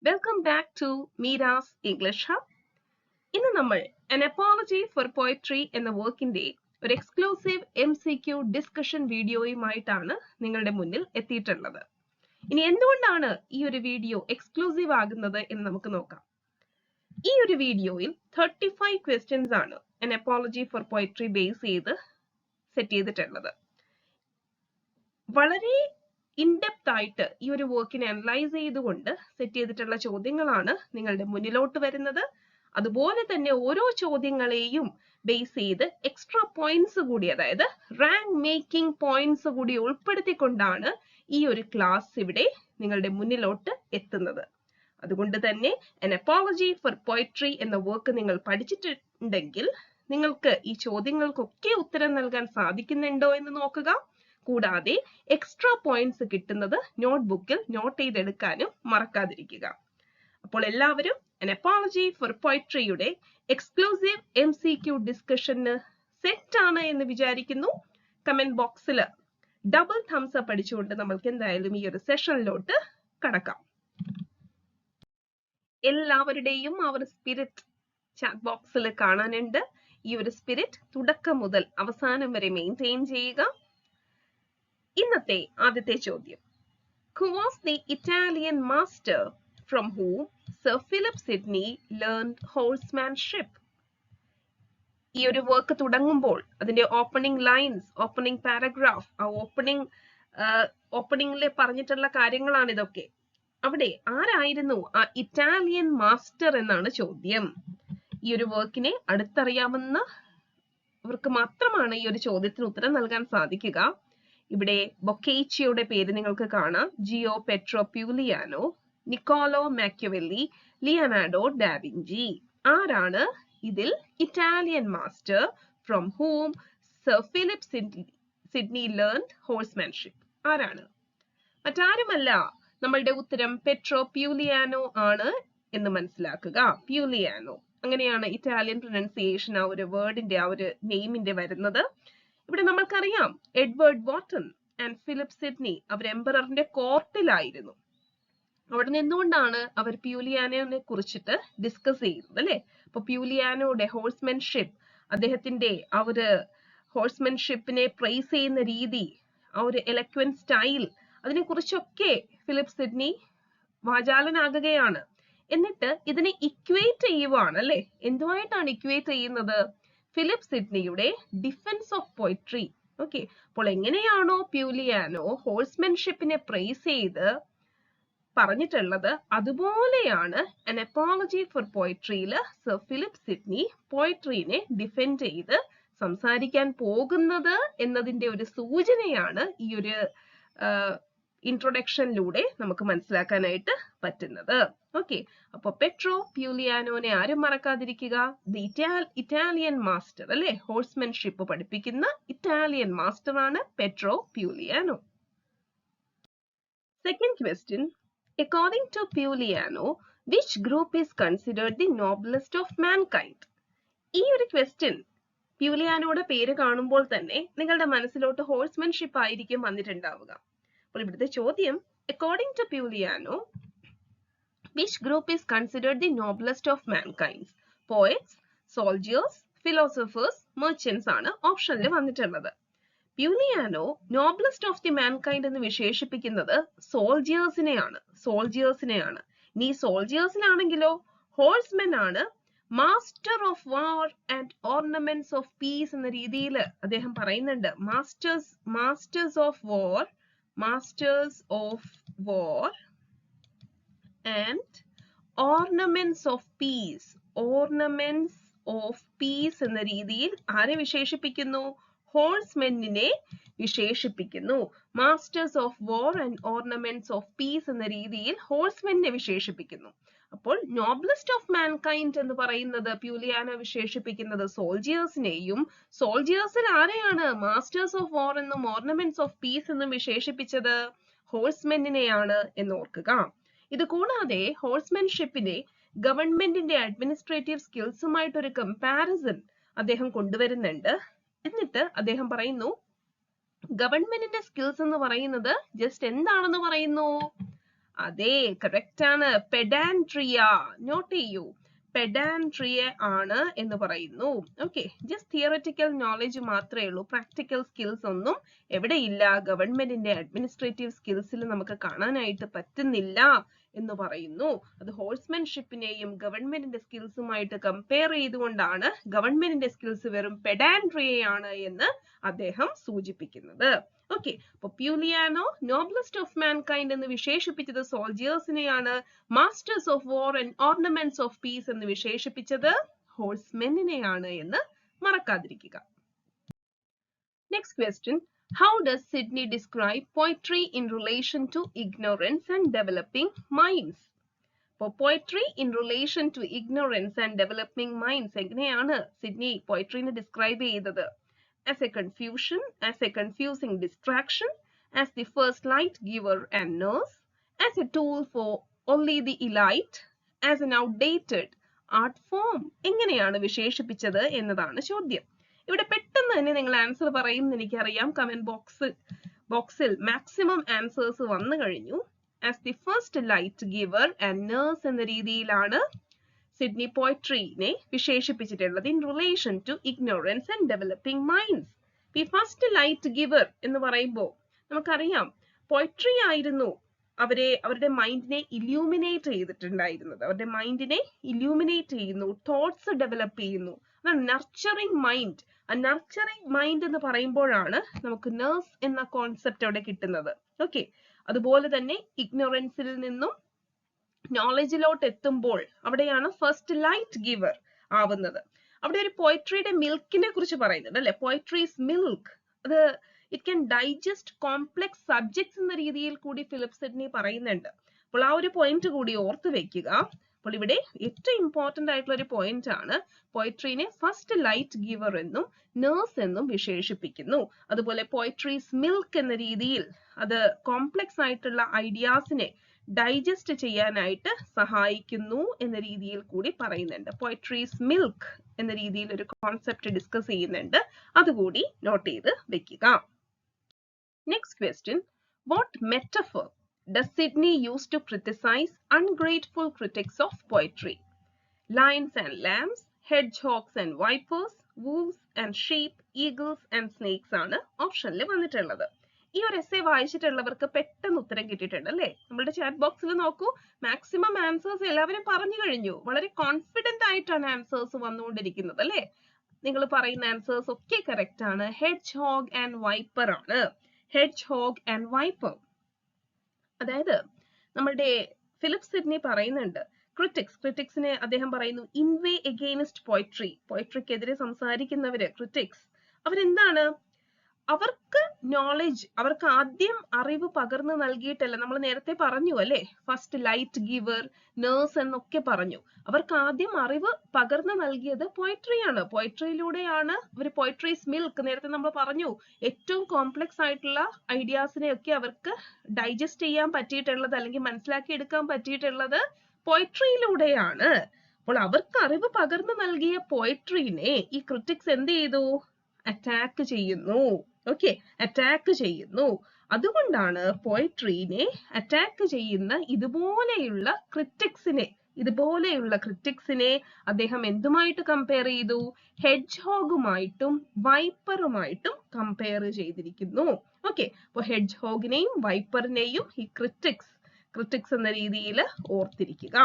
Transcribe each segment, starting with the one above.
Welcome back to Mira's English Hub. ഇന്ന് നമ്മൾ An Apology for Poetry എന്ന വർക്കിന്റെ ഒരു എക്സ്ക്ലൂസീവ് MCQ ഡിസ്കഷൻ വീഡിയോയുമായിട്ടാണ് നിങ്ങളുടെ മുന്നിൽ എത്തിയിട്ടുള്ളത്. ഇനി എന്തുകൊണ്ടാണ് ഈ ഒരു വീഡിയോ എക്സ്ക്ലൂസീവ് ആകുന്നത് എന്ന് നമുക്ക് നോക്കാം. ഈ ഒരു വീഡിയോയിൽ 35 ക്വസ്റ്റ്യൻസ് ആണ് An Apology for Poetry base ചെയ്ത് സെറ്റ് ചെയ്തിട്ടുള്ളത്. വളരെ ഇൻഡെപ്ത് ആയിട്ട് ഈ ഒരു വർക്കിനെ അനലൈസ് ചെയ്തുകൊണ്ട് സെറ്റ് ചെയ്തിട്ടുള്ള ചോദ്യങ്ങളാണ് നിങ്ങളുടെ മുന്നിലോട്ട് വരുന്നത്. അതുപോലെ തന്നെ ഓരോ ചോദ്യങ്ങളെയും ബേസ് ചെയ്ത് എക്സ്ട്രാ പോയിന്റ്സ് കൂടി, അതായത് റാങ്ക് മേക്കിംഗ് പോയിന്റ്സ് കൂടി ഉൾപ്പെടുത്തിക്കൊണ്ടാണ് ഈ ഒരു ക്ലാസ് ഇവിടെ നിങ്ങളുടെ മുന്നിലോട്ട് എത്തുന്നത്. അതുകൊണ്ട് തന്നെ An Apology for Poetry എന്ന വർക്ക് നിങ്ങൾ പഠിച്ചിട്ടുണ്ടെങ്കിൽ നിങ്ങൾക്ക് ഈ ചോദ്യങ്ങൾക്കൊക്കെ ഉത്തരം നൽകാൻ സാധിക്കുന്നുണ്ടോ എന്ന് നോക്കുക. കൂടാതെ എക്സ്ട്രാ പോയിന്റ്സ് കിട്ടുന്നത് നോട്ട്ബുക്കിൽ നോട്ട് ചെയ്തെടുക്കാനും മറക്കാതിരിക്കുക. അപ്പോൾ എല്ലാവരും An Apology for Poetryയുടെ എക്സ്ക്ലൂസീവ് MCQ ഡിസ്കഷന് സെറ്റ് ആണ് എന്ന് വിചാരിക്കുന്നു. കമന്റ് ബോക്സിൽ ഡബിൾ തംസ് അപ്പ് അടിച്ചുകൊണ്ട് നമ്മൾക്ക് എന്തായാലും ഈ ഒരു സെഷനിലോട്ട് കടക്കാം. എല്ലാവരുടെയും ആ ഒരു സ്പിരിറ്റ് ചാറ്റ് ബോക്സിൽ കാണാനുണ്ട്. ഈ ഒരു സ്പിരിറ്റ് തുടക്കം മുതൽ അവസാനം വരെ മെയിൻറ്റെയിൻ ചെയ്യുക. ഇന്നത്തെ ആദ്യത്തെ ചോദ്യം, Who was the Italian master from whom Sir Philip Sidney learned horsemanship? ഈ ഒരു വർക്ക് തുടങ്ങുമ്പോൾ അതിന്റെ ഓപ്പണിംഗ് ലൈൻസ്, ഓപ്പണിംഗ് പാരഗ്രാഫ്, ആ ഓപ്പണിംഗിൽ പറഞ്ഞിട്ടുള്ള കാര്യങ്ങളാണ് ഇതൊക്കെ. അവിടെ ആരായിരുന്നു ആ ഇറ്റാലിയൻ മാസ്റ്റർ എന്നാണ് ചോദ്യം. ഈ ഒരു വർക്കിനെ അടുത്തറിയാവുന്നവർക്ക് മാത്രമാണ് ഈ ഒരു ചോദ്യത്തിന് ഉത്തരം നൽകാൻ സാധിക്കുക. ഇവിടെ ബൊക്കേച്ചിയുടെ പേര് നിങ്ങൾക്ക് കാണാം. Gio Pietro Pugliano, Niccolo Machiavelli, Leonardo da Vinci. ആരാണ് ഇതിൽ Italian master from whom sir Philip Sidney learned horsemanship? ആരാണ്? മറ്റാരുമല്ല. നമ്മളുടെ ഉത്തരം പെട്രോ പ്യൂലിയാനോ ആണ് എന്ന് മനസ്സിലാക്കുക. പ്യൂലിയാനോ, അങ്ങനെയാണ് ഇറ്റാലിയൻ പ്രൊനൗൺസിയേഷൻ ആ ഒരു വേർഡിന്റെ, ആ ഒരു നെയിമിന്റെ വരുന്നത്. ഇവിടെ നമ്മൾക്കറിയാം എഡ്വേർഡ് വാട്ടൺ ആൻഡ് ഫിലിപ്പ് സിഡ്നി അവർ എംപററിന്റെ കോർട്ടിലായിരുന്നു. അവിടെ നിന്നുകൊണ്ടാണ് അവർ പ്യൂലിയാനോനെ കുറിച്ചിട്ട് ഡിസ്കസ് ചെയ്യുന്നത്, അല്ലെ? അപ്പൊ പ്യൂലിയാനോയുടെ ഹോഴ്സ്മാൻഷിപ്പ്, അദ്ദേഹത്തിന്റെ ആ ഒരു ഹോഴ്സ്മാൻഷിപ്പിനെ പ്രൈസ് ചെയ്യുന്ന രീതി, ആ ഒരു എലക്വന്റ് സ്റ്റൈൽ, അതിനെ കുറിച്ചൊക്കെ ഫിലിപ്പ് സിഡ്നി വാചാലനാകുകയാണ്. എന്നിട്ട് ഇതിനെ ഇക്വേറ്റ് ചെയ്യുവാണ്, അല്ലെ? എന്തുമായിട്ടാണ് ഇക്വേറ്റ് ചെയ്യുന്നത്? ഫിലിപ്പ് സിഡ്നിയുടെ ഡിഫൻസ് ഓഫ് പോയിട്രി. ഓക്കെ, അപ്പോൾ എങ്ങനെയാണോ പ്യൂലിയാനോ ഹോഴ്സ്മാൻഷിപ്പിനെ പ്രൈസ് ചെയ്ത് പറഞ്ഞിട്ടുള്ളത്, അതുപോലെയാണ് An Apology for Poetryയിൽ സർ ഫിലിപ്പ് സിഡ്നി പോയിട്രീനെ ഡിഫെൻഡ് ചെയ്ത് സംസാരിക്കാൻ പോകുന്നത് എന്നതിന്റെ ഒരു സൂചനയാണ് ഈ ഒരു ഇൻട്രൊഡക്ഷനിലൂടെ നമുക്ക് മനസ്സിലാക്കാനായിട്ട് പറ്റുന്നത്. ഓക്കെ, അപ്പൊ പെട്രോ പ്യൂലിയാനോനെ ആരും മറക്കാതിരിക്കുക. ദി ഇറ്റാലിയൻ മാസ്റ്റർ, അല്ലെ? ഹോഴ്സ്മാൻഷിപ്പ് പഠിപ്പിക്കുന്ന ഇറ്റാലിയൻ മാസ്റ്റർ ആണ് Pietro Pugliano. Second question, according to Pugliano which group is considered the noblest of mankind? ഈ ഒരു ക്വസ്റ്റ്യൻ പ്യൂലിയാനോയുടെ പേര് കാണുമ്പോൾ തന്നെ നിങ്ങളുടെ മനസ്സിലോട്ട് ഹോഴ്സ്മാൻഷിപ്പ് ആയിരിക്കും വന്നിട്ടുണ്ടാവുക. അപ്പോൾ ഇവിടുത്തെ ചോദ്യം, according to Pugliano which group is considered the noblest of mankind? Poets, soldiers, philosophers, merchants ആണ് ഓപ്ഷനിൽ വന്നിട്ടുള്ളത്. Pugliano noblest of the mankind എന്ന് വിശേഷിപ്പിക്കുന്നത് സോൾജിയേഴ്സിനെയാണ്. ഇനി സോൾജിയേഴ്സിലാണെങ്കിലോ ഹോഴ്സ്മെൻ ആണ്. Master of war and ornaments of peace എന്ന രീതിയിൽ അദ്ദേഹം പറയുന്നുണ്ട്. Masters of war and ornaments of peace എന്ന രീതിയിൽ ആരെ വിശേഷിപ്പിക്കുന്നു? ഹോഴ്സ്മെന്നിനെ വിശേഷിപ്പിക്കുന്നു. Masters of war and ornaments of peace എന്ന രീതിയിൽ ഹോഴ്സ്മെന്നിനെ വിശേഷിപ്പിക്കുന്നു. അപ്പോൾ നോബ്ലസ്റ്റ് ഓഫ് മാൻകൈൻഡ് എന്ന് പറയുന്നത് പ്യൂലിയാനോ വിശേഷിപ്പിക്കുന്നത് സോൾജിയേഴ്സിനെയും, സോൾജിയേഴ്സിൽ ആരെയാണ് മാസ്റ്റേഴ്സ് ഓഫ് വാർ എന്നും ഓർണമെന്റ്സ് ഓഫ് പീസ് എന്നും വിശേഷിപ്പിച്ചത്? ഹോഴ്സ്മെന്നിനെയാണ് എന്ന് ഓർക്കുക. ഇത് കൂടാതെ ഹോഴ്സ്മാൻഷിപ്പിനെ ഗവൺമെന്റിന്റെ അഡ്മിനിസ്ട്രേറ്റീവ് സ്കിൽസുമായിട്ട് ഒരു കമ്പാരിസൺ അദ്ദേഹം കൊണ്ടുവരുന്നുണ്ട്. എന്നിട്ട് അദ്ദേഹം പറയുന്നു, ഗവൺമെന്റിന്റെ സ്കിൽസ് എന്ന് പറയുന്നത് ജസ്റ്റ് എന്താണെന്ന് പറയുന്നു? അതെ, കറക്റ്റ് ആണ്. പെഡാൻട്രിയ. നോട്ട് ചെയ്യൂ. പെഡാൻട്രിയ ആണ് എന്ന് പറയുന്നു. ഓക്കെ, ജസ്റ്റ് തിയററ്റിക്കൽ നോളജ് മാത്രമേ ഉള്ളൂ. പ്രാക്ടിക്കൽ സ്കിൽസ് ഒന്നും എവിടെയില്ല. ഗവൺമെന്റിന്റെ അഡ്മിനിസ്ട്രേറ്റീവ് സ്കിൽസിൽ നമുക്ക് കാണാനായിട്ട് പറ്റുന്നില്ല എന്ന് പറയുന്നു. അത് ഹോഴ്സ്മാൻഷിപ്പിനെയും ഗവൺമെന്റിന്റെ സ്കിൽസുമായിട്ട് കമ്പയർ ചെയ്തുകൊണ്ടാണ് ഗവൺമെന്റിന്റെ സ്കിൽസ് വെറും പെഡാൻട്രിയയാണ് എന്ന് അദ്ദേഹം സൂചിപ്പിക്കുന്നത്. ഓക്കെ, അപ്പൊ പ്യൂലിയാനോ നോബ്ലസ്റ്റ് ഓഫ് മാൻകൈൻഡ് എന്ന് വിശേഷിപ്പിച്ചത് സോൾജിയേഴ്സിനെയാണ്. Masters of war and ornaments of peace എന്ന് വിശേഷിപ്പിച്ചത് ഹോഴ്സ്മെന്നിനെയാണ് എന്ന് മറക്കാതിരിക്കുക. Next question, how does Sidney describe poetry in relation to ignorance and developing minds? For poetry in relation to ignorance and developing minds, എങ്ങനെയാണ് Sydney പോയട്രീനെ describe ചെയ്തത്? As a confusion, as a confusing distraction, as the first light giver and nurse, as a tool for only the elite, as an outdated art form. എങ്ങനെയാണ് വിശേഷിപ്പിച്ചത് എന്നതാണ് ചോദ്യം. ഇവിടെ പെട്ടെന്ന് തന്നെ നിങ്ങൾ ആൻസർ പറയുമെന്ന് എനിക്കറിയാം. കമന്റ് ബോക്സിൽ മാക്സിമം ആൻസേഴ്സ് വന്നു കഴിഞ്ഞു. As the first light giver and nurse എന്ന രീതിയിലാണ് സിഡ്നി പോയട്രീനെ വിശേഷിപ്പിച്ചിട്ടുള്ളത് in relation to ignorance and developing minds. ഈ ഫസ്റ്റ് ലൈറ്റ് ഗിവർ എന്ന് പറയുമ്പോൾ നമുക്കറിയാം പോയട്രി ആയിരുന്നു അവരുടെ മൈൻഡിനെ ഇല്യൂമിനേറ്റ് ചെയ്തിട്ടുണ്ടായിരുന്നത്. അവരുടെ മൈൻഡിനെ ഇല്യൂമിനേറ്റ് ചെയ്യുന്നു, തോട്ട്സ് ഡെവലപ്പ് ചെയ്യുന്നു. Nurturing mind. ആ നർച്ചറിങ് മൈൻഡ് എന്ന് പറയുമ്പോഴാണ് നമുക്ക് നേഴ്സ് എന്ന കോൺസെപ്റ്റ് അവിടെ കിട്ടുന്നത്. ഓക്കെ, അതുപോലെ തന്നെ ഇഗ്നോറൻസിൽ നിന്നും നോളജിലോട്ട് എത്തുമ്പോൾ അവിടെയാണ് ഫസ്റ്റ് ലൈറ്റ് ഗിവർ ആവുന്നത്. അവിടെ ഒരു പോയട്രിയുടെ മിൽക്കിനെ കുറിച്ച് പറയുന്നുണ്ട് അല്ലെ. പോയട്രീസ് മിൽക്ക്, അത് it can digest complex subjects എന്ന രീതിയിൽ കൂടി ഫിലിപ്പ് സിഡ്നി പറയുന്നുണ്ട്. അപ്പോൾ ആ ഒരു പോയിന്റ് കൂടി ഓർത്ത് വെക്കുക. അപ്പോൾ ഇവിടെ ഏറ്റവും ഇമ്പോർട്ടന്റ് ആയിട്ടുള്ള ഒരു പോയിന്റ് ആണ് പോയട്രീനെ ഫസ്റ്റ് ലൈറ്റ് ഗിവർ എന്നും നേഴ്സ് എന്നും വിശേഷിപ്പിക്കുന്നു. അതുപോലെ പോയട്രീസ് മിൽക്ക് എന്ന രീതിയിൽ അത് കോംപ്ലക്സ് ആയിട്ടുള്ള ഐഡിയാസിനെ ഡൈജസ്റ്റ് ചെയ്യാനായിട്ട് സഹായിക്കുന്നു എന്ന രീതിയിൽ കൂടി പറയുന്നുണ്ട്. പോയട്രീസ് മിൽക്ക് എന്ന രീതിയിൽ ഒരു കോൺസെപ്റ്റ് ഡിസ്കസ് ചെയ്യുന്നുണ്ട്. അതുകൂടി നോട്ട് ചെയ്ത് വെക്കുക. Next question, what metaphor does Sidney use to criticize ungrateful critics of poetry? Lions and lambs, hedgehogs and vipers, wolves and sheep, eagles and snakes ആണ് ഓപ്ഷനിൽ വന്നിട്ടുള്ളത്. ഈ ഒരു എസ്സേ വായിച്ചിട്ടുള്ളവർക്ക് പെട്ടെന്ന് ഉത്തരം കിട്ടിയിട്ടുണ്ട് അല്ലേ? നമ്മുടെ ചാറ്റ് ബോക്സിൽ നോക്കൂ, മാക്സിമം ആൻസേഴ്സ് എല്ലാവരും പറഞ്ഞു കഴിഞ്ഞു. വളരെ കോൺഫിഡന്റ് ആയിട്ടാണ് ആൻസേഴ്സ് വന്നുകൊണ്ടിരിക്കുന്നത് അല്ലേ? നിങ്ങൾ പറയുന്ന ആൻസേഴ്സ് ഒക്കെ കറക്റ്റ് ആണ്. ഹെഡ്ജ് ഹോഗ് ആൻഡ് വൈപ്പർ ആണ്. Hedgehog and viper. അതായത് നമ്മുടെ ഫിലിപ്പ് സിഡ്നി പറയുന്നുണ്ട് ക്രിറ്റിക്സിനെ അദ്ദേഹം പറയുന്നു ഇൻവേ എഗെയിൻസ്റ്റ് പോയട്രി. പോയട്രിക്കെതിരെ സംസാരിക്കുന്നവര് ക്രിറ്റിക്സ് അവരെന്താണ്, അവർക്ക് നോളജ്, അവർക്ക് ആദ്യം അറിവ് പകർന്നു നൽകിയിട്ടല്ല. നമ്മൾ നേരത്തെ പറഞ്ഞു അല്ലെ, ഫസ്റ്റ് ലൈറ്റ് ഗിവർ, നേഴ്സ് എന്നൊക്കെ പറഞ്ഞു. അവർക്ക് ആദ്യം അറിവ് പകർന്നു നൽകിയത് പോയട്രിയാണ്. പോയട്രിയിലൂടെയാണ് അവർ പോയട്രീസ് മിൽക്ക്, നേരത്തെ നമ്മൾ പറഞ്ഞു, ഏറ്റവും കോംപ്ലക്സ് ആയിട്ടുള്ള ഐഡിയാസിനെ ഒക്കെ അവർക്ക് ഡൈജസ്റ്റ് ചെയ്യാൻ പറ്റിയിട്ടുള്ളത് അല്ലെങ്കിൽ മനസ്സിലാക്കി എടുക്കാൻ പറ്റിയിട്ടുള്ളത് പോയട്രിയിലൂടെയാണ്. അപ്പോൾ അവർക്ക് അറിവ് പകർന്നു നൽകിയ പോയട്രീനെ ഈ ക്രിറ്റിക്സ് എന്ത് ചെയ്തു? അറ്റാക്ക് ചെയ്യുന്നു. ഓക്കെ, അറ്റാക്ക് ചെയ്യുന്നു. അതുകൊണ്ടാണ് പോയട്രീനെ അറ്റാക്ക് ചെയ്യുന്ന ഇതുപോലെയുള്ള ക്രിറ്റിക്സിനെ അദ്ദേഹം എന്തുമായിട്ട് കമ്പയർ ചെയ്തു? ഹെഡ്ജ് ഹോഗുമായിട്ടും വൈപ്പറുമായിട്ടും കമ്പയർ ചെയ്തിരിക്കുന്നു. ഓക്കെ, അപ്പൊ ഹെഡ്ജ് ഹോഗിനെയും വൈപ്പറിനെയും ഈ ക്രിറ്റിക്സ് എന്ന രീതിയിൽ ഓർത്തിരിക്കുക.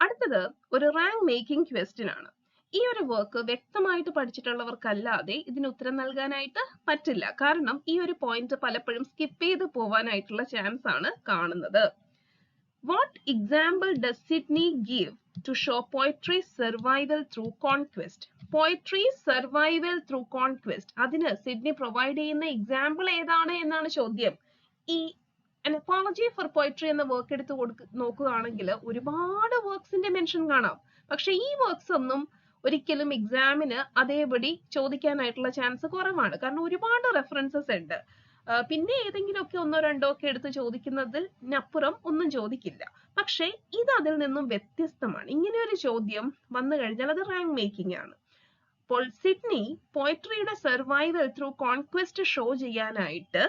അടുത്തത് ഒരു റാങ്ക് മേക്കിംഗ് ക്വസ്റ്റ്യൻ ആണ്. ഈ ഒരു വർക്ക് വ്യക്തമായിട്ട് പഠിച്ചിട്ടുള്ളവർക്കല്ലാതെ ഇതിന് ഉത്തരം നൽകാനായിട്ട് പറ്റില്ല. കാരണം ഈ ഒരു പോയിന്റ് പലപ്പോഴും സ്കിപ്പ് ചെയ്ത് പോവാനായിട്ടുള്ള ചാൻസ് ആണ് കാണുന്നത്. What example does Sidney give to show poetry survival through conquest? Poetry survival through conquest, അതിന് സിഡ്നി പ്രൊവൈഡ് ചെയ്യുന്ന എക്സാമ്പിൾ ഏതാണ് എന്നാണ് ചോദ്യം. ഈ An Apology for Poetry എന്ന വർക്ക് എടുത്ത് നോക്കുകയാണെങ്കിൽ ഒരുപാട് വർക്ക്സിന്റെ മെൻഷൻ കാണാം. പക്ഷെ ഈ വർക്ക്സ് ഒന്നും ഒരിക്കലും എക്സാമിന് അതേപടി ചോദിക്കാനായിട്ടുള്ള ചാൻസ് കുറവാണ്. കാരണം ഒരുപാട് റെഫറൻസസ് ഉണ്ട്. പിന്നെ ഏതെങ്കിലുമൊക്കെ ഒന്നോ രണ്ടോ ഒക്കെ എടുത്ത് ചോദിക്കുന്നതിനപ്പുറം ഒന്നും ചോദിക്കില്ല. പക്ഷെ ഇത് അതിൽ നിന്നും വ്യത്യസ്തമാണ്. ഇങ്ങനെ ഒരു ചോദ്യം വന്നു കഴിഞ്ഞാൽ അത് റാങ്ക് മേക്കിംഗ് ആണ്. അപ്പോൾ സിഡ്നി പോയട്രിയുടെ സർവൈവൽ ത്രൂ കോൺക്വസ്റ്റ് ഷോ ചെയ്യാനായിട്ട്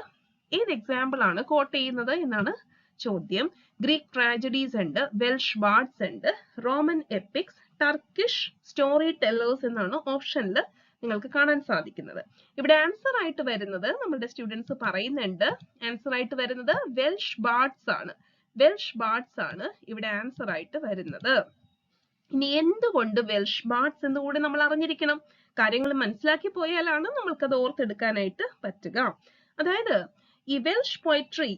ഏത് എക്സാമ്പിൾ ആണ് കോട്ട് ചെയ്യുന്നത് എന്നാണ് ചോദ്യം. ഗ്രീക്ക് ട്രാജഡീസ് ഉണ്ട്, വെൽഷ് ബാർഡ്സ് ഉണ്ട്, Roman epics, Turkish story tellers എന്നാണ് ഓപ്ഷനിൽ നിങ്ങൾക്ക് കാണാൻ സാധിക്കുന്നത്. ഇവിടെ ആൻസർ ആയിട്ട് വരുന്നത് നമ്മുടെ സ്റ്റുഡൻസ് പറയുന്നുണ്ട്, ആൻസർ ആയിട്ട് വരുന്നത് വെൽഷ് ബാർഡ്സ് ആണ്. വെൽഷ് ബാർഡ്സ് ആണ് ഇവിടെ ആൻസർ ആയിട്ട് വരുന്നത്. ഇനി എന്തുകൊണ്ട് വെൽഷ് ബാർഡ്സ് എന്ന് കൂടി നമ്മൾ അറിഞ്ഞിരിക്കണം. കാര്യങ്ങൾ മനസ്സിലാക്കി പോയാലാണ് നമ്മൾക്കത് ഓർത്തെടുക്കാനായിട്ട് പറ്റുക. അതായത് ഈ വെൽഷ് പോയട്രി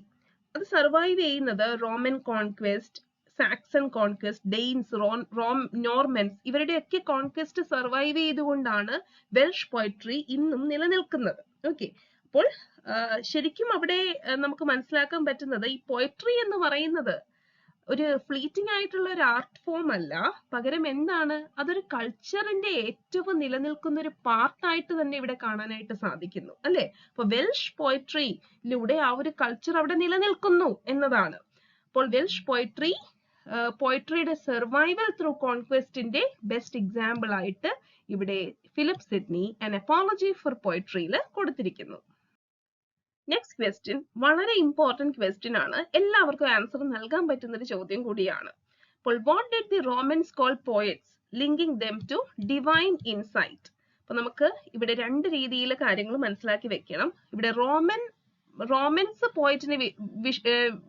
അത് സർവൈവ് ചെയ്യുന്നത് Roman conquest, Saxon conquest, Danes, Norman's ഇവരുടെയൊക്കെ കോൺക്വസ്റ്റ് സർവൈവ് ചെയ്തുകൊണ്ടാണ് വെൽഷ് പോയട്രി ഇന്നും നിലനിൽക്കുന്നത്. ഓക്കെ, അപ്പോൾ ശരിക്കും അവിടെ നമുക്ക് മനസ്സിലാക്കാൻ പറ്റുന്നത് ഈ പോയട്രി എന്ന് പറയുന്നത് ഒരു ഫ്ലീറ്റിംഗ് ആയിട്ടുള്ള ഒരു ആർട്ട് ഫോം അല്ല, പകരം എന്താണ്, അതൊരു കൾച്ചറിന്റെ ഏറ്റവും നിലനിൽക്കുന്ന ഒരു പാർട്ടായിട്ട് തന്നെ ഇവിടെ കാണാനായിട്ട് സാധിക്കുന്നു അല്ലെ. അപ്പൊ വെൽഷ് പോയട്രിയിലൂടെ ആ ഒരു കൾച്ചർ അവിടെ നിലനിൽക്കുന്നു എന്നതാണ്. അപ്പോൾ വെൽഷ് പോയട്രിയുടെ സർവൈവൽ ത്രൂ കോൺക്വസ്റ്റിന്റെ ബെസ്റ്റ് എക്സാമ്പിൾ ആയിട്ട് ഇവിടെ Philip Sidney an apology for പോയട്രിയിൽ കൊടുത്തിരിക്കുന്നു. നെക്സ്റ്റ് ക്വസ്റ്റ്യൻ വളരെ ഇമ്പോർട്ടന്റ് ക്വസ്റ്റ്യൻ ആണ്, എല്ലാവർക്കും ആൻസർ നൽകാൻ പറ്റുന്ന ഒരു ചോദ്യം കൂടിയാണ്. അപ്പോൾ what did the Romans call poets linking them to divine insight. അപ്പൊ നമുക്ക് ഇവിടെ രണ്ട് രീതിയിൽ കാര്യങ്ങൾ മനസ്സിലാക്കി വെക്കണം. ഇവിടെ റോമൻസ് പോയറ്റിനെ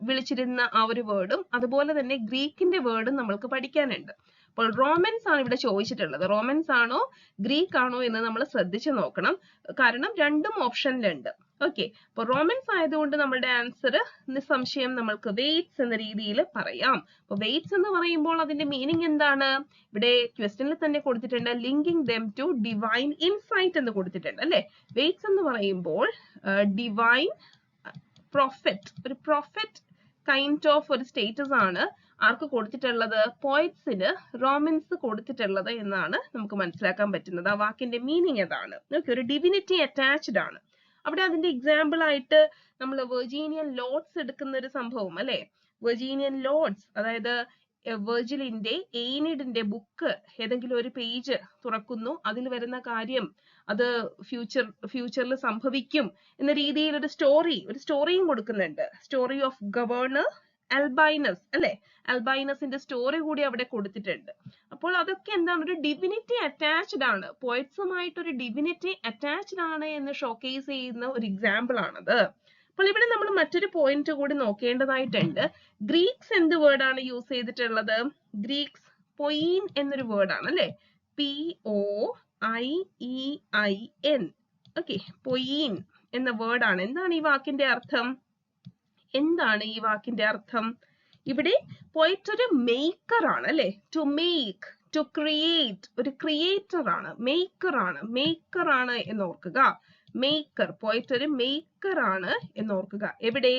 വിളിച്ചിരുന്ന ആ ഒരു വേർഡും അതുപോലെ തന്നെ ഗ്രീക്കിന്റെ വേർഡും നമ്മൾക്ക് പഠിക്കാനുണ്ട്. അപ്പോൾ റോമൻസ് ആണ് ഇവിടെ ചോദിച്ചിട്ടുള്ളത്. റോമൻസ് ആണോ ഗ്രീക്ക് ആണോ എന്ന് നമ്മൾ ശ്രദ്ധിച്ചു നോക്കണം, കാരണം രണ്ടും ഓപ്ഷനിലുണ്ട്. ഓക്കെ, അപ്പൊ റോമൻസ് ആയതുകൊണ്ട് നമ്മുടെ ആൻസർ നിസ്സംശയം നമ്മൾക്ക് വെയ്റ്റ്സ് എന്ന രീതിയിൽ പറയാം. അപ്പൊ വെയ്റ്റ്സ് എന്ന് പറയുമ്പോൾ അതിന്റെ മീനിങ് എന്താണ്, ഇവിടെ ക്വസ്റ്റ്യനിൽ തന്നെ കൊടുത്തിട്ടുണ്ട് linking them to divine insight എന്ന് കൊടുത്തിട്ടുണ്ട് അല്ലെ. വെയ്റ്റ്സ് എന്ന് പറയുമ്പോൾ ഡിവൈൻ പ്രൊഫറ്റ്, ഒരു പ്രൊഫറ്റ് കൈൻഡ് ഓഫ് ഒരു സ്റ്റേറ്റസ് ആണ് ആർക്ക് കൊടുത്തിട്ടുള്ളത്, പോയറ്റ്സിന് റോമൻസ് കൊടുത്തിട്ടുള്ളത് എന്നാണ് നമുക്ക് മനസ്സിലാക്കാൻ പറ്റുന്നത്. ആ വാക്കിന്റെ മീനിങ് അതാണ്. ഓക്കെ, ഒരു ഡിവിനിറ്റി അറ്റാച്ച്ഡ് ആണ്. അവിടെ അതിന്റെ എക്സാമ്പിൾ ആയിട്ട് നമ്മൾ വെർജീനിയൻ ലോഡ്സ് എടുക്കുന്ന ഒരു സംഭവം അല്ലെ. വെർജീനിയൻ ലോഡ്സ് അതായത് വെർജിലിന്റെ എയ്നിഡിന്റെ ബുക്ക് ഏതെങ്കിലും ഒരു പേജ് തുറക്കുന്നു, അതിൽ വരുന്ന കാര്യം അത് ഫ്യൂച്ചറിൽ സംഭവിക്കും എന്ന രീതിയിൽ ഒരു സ്റ്റോറിയും കൊടുക്കുന്നുണ്ട്. സ്റ്റോറി ഓഫ് ഗവർണർ അൽബൈനസ് അല്ലെ, അൽബൈനസിന്റെ സ്റ്റോറി കൂടി അവിടെ കൊടുത്തിട്ടുണ്ട്. അപ്പോൾ അതൊക്കെ എന്താണ്, ഒരു ഡിവിനിറ്റി അറ്റാച്ച്ഡ് ആണ്, പോയറ്റ്സുമായിട്ട് ഒരു ഡിവിനിറ്റി അറ്റാച്ച്ഡ് ആണ് എന്ന് ഷോക്കേസ് ചെയ്യുന്ന ഒരു എക്സാമ്പിൾ ആണത്. അപ്പോൾ ഇവിടെ നമ്മൾ മറ്റൊരു പോയിന്റ് കൂടി നോക്കേണ്ടതായിട്ടുണ്ട്. ഗ്രീക്സ് എന്ത് വേർഡ് ആണ് യൂസ് ചെയ്തിട്ടുള്ളത്, ഗ്രീക്സ് പൊയിൻ എന്നൊരു വേർഡ് ആണ് അല്ലെ, POIEIN. ഓക്കെ, പൊയിൻ എന്ന വേർഡ് ആണ്. എന്താണ് ഈ വാക്കിന്റെ അർത്ഥം, എന്താണ് ഈ വാക്കിന്റെ അർത്ഥം? ഇവിടെ പോയറ്റ് ഒരു മേക്കർ ആണ് അല്ലെ, ടു മേക്ക്, ടു ക്രിയേറ്റ്, ഒരു ക്രിയേറ്റർ ആണ്, മേക്കർ ആണ് എന്ന് ഓർക്കുക. മേക്കർ, പോയറ്റ് ഒരു മേക്കർ ആണ് എന്ന് ഓർക്കുക. എവിടെ,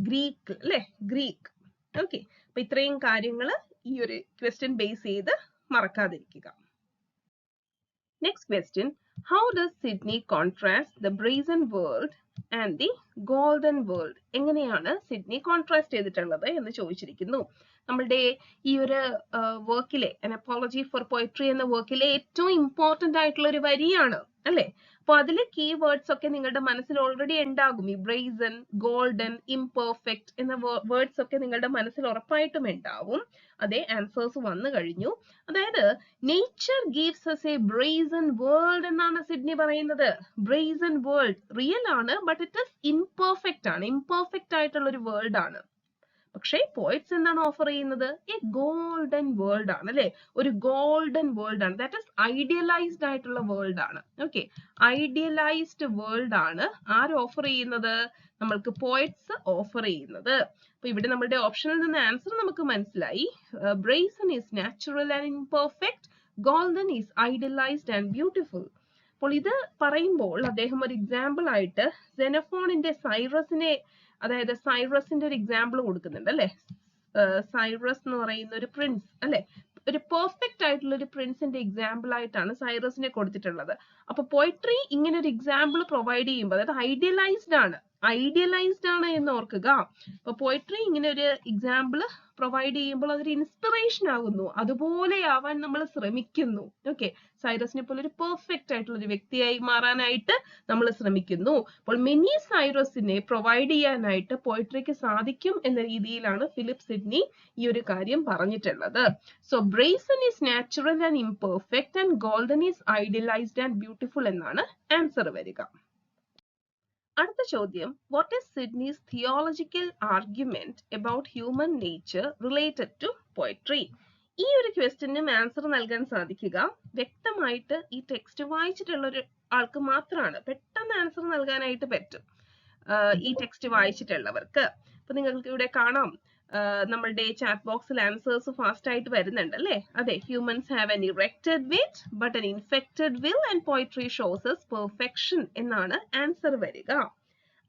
ഗ്രീക്ക് അല്ലെ, ഗ്രീക്ക്. ഓക്കെ, അപ്പൊ ഇത്രയും കാര്യങ്ങൾ ഈ ഒരു ക്വസ്റ്റ്യൻ ബേസ് ചെയ്ത് മറക്കാതിരിക്കുക. Next question, how does Sidney contrast the brazen world and the golden world. എങ്ങനെയാണ് സിഡ്നി കോൺട്രാസ്റ്റ് ചെയ്തിട്ടുള്ളത് എന്ന് ചോദിച്ചിരിക്കുന്നു. നമ്മളുടെ ഈ ഒരു വർക്കിലെ An Apology for Poetry എന്ന വർക്കിലെ ഏറ്റവും ഇമ്പോർട്ടന്റ് ആയിട്ടുള്ള ഒരു വരിയാണ് അല്ലെ. അപ്പൊ അതിലെ കീവേർഡ്സ് ഒക്കെ നിങ്ങളുടെ മനസ്സിൽ ഓൾറെഡി ഉണ്ടാകും. ഈ ബ്രേസൺ, ഗോൾഡൻ, ഇംപെർഫെക്റ്റ് എന്ന വേർഡ്സ് ഒക്കെ നിങ്ങളുടെ മനസ്സിൽ ഉറപ്പായിട്ടും ഉണ്ടാവും. അതെ, ആൻസേഴ്സ് വന്നു കഴിഞ്ഞു. അതായത് nature gives us a brazen world എന്നാണ് സിഡ്നി പറയുന്നത്. ബ്രേസൺ വേൾഡ് റിയൽ ആണ്, ബട്ട് ഇറ്റ് ഇസ് ഇംപെർഫെക്റ്റ് ആണ്, ഇംപെർഫെക്റ്റ് ആയിട്ടുള്ള ഒരു വേൾഡ് ആണ്. പക്ഷേ പോയറ്റ്സ് എന്താണ് ഓഫർ ചെയ്യുന്നത്, എ ഗോൾഡൻ വേൾഡ് ആണ് അല്ലെ, ഒരു ഗോൾഡൻ വേൾഡ് ആണ്. ദാറ്റ് ഇസ് ഐഡിയലൈസ്ഡ് ആയിട്ടുള്ള വേൾഡ് ആണ്. ഓക്കെ, ഐഡിയലൈസ്ഡ് വേൾഡ് ആണ് ആര് ഓഫർ ചെയ്യുന്നത്, നമ്മൾക്ക് പോയറ്റ്സ് ഓഫർ ചെയ്യുന്നത്. അപ്പൊ ഇവിടെ നമ്മുടെ ഓപ്ഷനിൽ നിന്ന് ആൻസർ നമുക്ക് മനസ്സിലായി. Brazen is natural and imperfect, golden is idealised and beautiful. അപ്പോൾ ഇത് പറയുമ്പോൾ അദ്ദേഹം ഒരു എക്സാമ്പിൾ ആയിട്ട് സെനഫോണിന്റെ സൈറസിനെ, അതായത് സൈറസിന്റെ ഒരു എക്സാമ്പിൾ കൊടുക്കുന്നുണ്ട് അല്ലെ. സൈറസ് എന്ന് പറയുന്ന ഒരു പ്രിൻസ് അല്ലെ, ഒരു പെർഫെക്റ്റ് ആയിട്ടുള്ള ഒരു പ്രിൻസിന്റെ എക്സാമ്പിൾ ആയിട്ടാണ് സൈറസിനെ കൊടുത്തിട്ടുള്ളത്. അപ്പൊ പോയട്രി ഇങ്ങനെ ഒരു എക്സാമ്പിൾ പ്രൊവൈഡ് ചെയ്യുമ്പോൾ, അതായത് ഐഡിയലൈസ്ഡ് ആണ്, ഐഡിയലൈസ്ഡ് ആണ് എന്ന് ഓർക്കുക. അപ്പൊ പോയട്രി ഇങ്ങനെ ഒരു എക്സാമ്പിൾ പ്രൊവൈഡ് ചെയ്യുമ്പോൾ അതൊരു ഇൻസ്പിറേഷൻ ആകുന്നു, അതുപോലെ ആവാൻ നമ്മൾ ശ്രമിക്കുന്നു. ഓക്കെ, സൈറസിനെ പോലെ ഒരു പെർഫെക്റ്റ് ആയിട്ടുള്ള ഒരു വ്യക്തിയായി മാറാനായിട്ട് നമ്മൾ ശ്രമിക്കുന്നു. അപ്പോൾ മിനി സൈറസിനെ പ്രൊവൈഡ് ചെയ്യാനായിട്ട് പോയട്രിക്ക് സാധിക്കും എന്ന രീതിയിലാണ് ഫിലിപ്പ് സിഡ്നി ഈ ഒരു കാര്യം പറഞ്ഞിട്ടുള്ളത്. So brazen is natural and imperfect and golden is idealised and beautiful എന്നാണ് ആൻസർ വരിക. അടുത്ത ചോദ്യം, what is Sydney's theological argument about human nature related to poetry? ഈ ഒരു ക്വസ്റ്റ്യനും ആൻസർ നൽകാൻ സാധിക്കുക വ്യക്തമായിട്ട് ഈ ടെക്സ്റ്റ് വായിച്ചിട്ടുള്ള ഒരു ആൾക്ക് മാത്രമാണ്. പെട്ടെന്ന് ആൻസർ നൽകാനായിട്ട് പറ്റും ഈ ടെക്സ്റ്റ് വായിച്ചിട്ടുള്ളവർക്ക്. അപ്പൊ നിങ്ങൾക്ക് ഇവിടെ കാണാം, നമ്മളുടെ ചാറ്റ് ബോക്സിൽ ആൻസേഴ്സ് ഫാസ്റ്റ് ആയിട്ട് വരുന്നുണ്ട് അല്ലേ? അതെ, humans have an erected wit but an infected will and poetry shows us perfection എന്നാണ് ആൻസർ വരിക.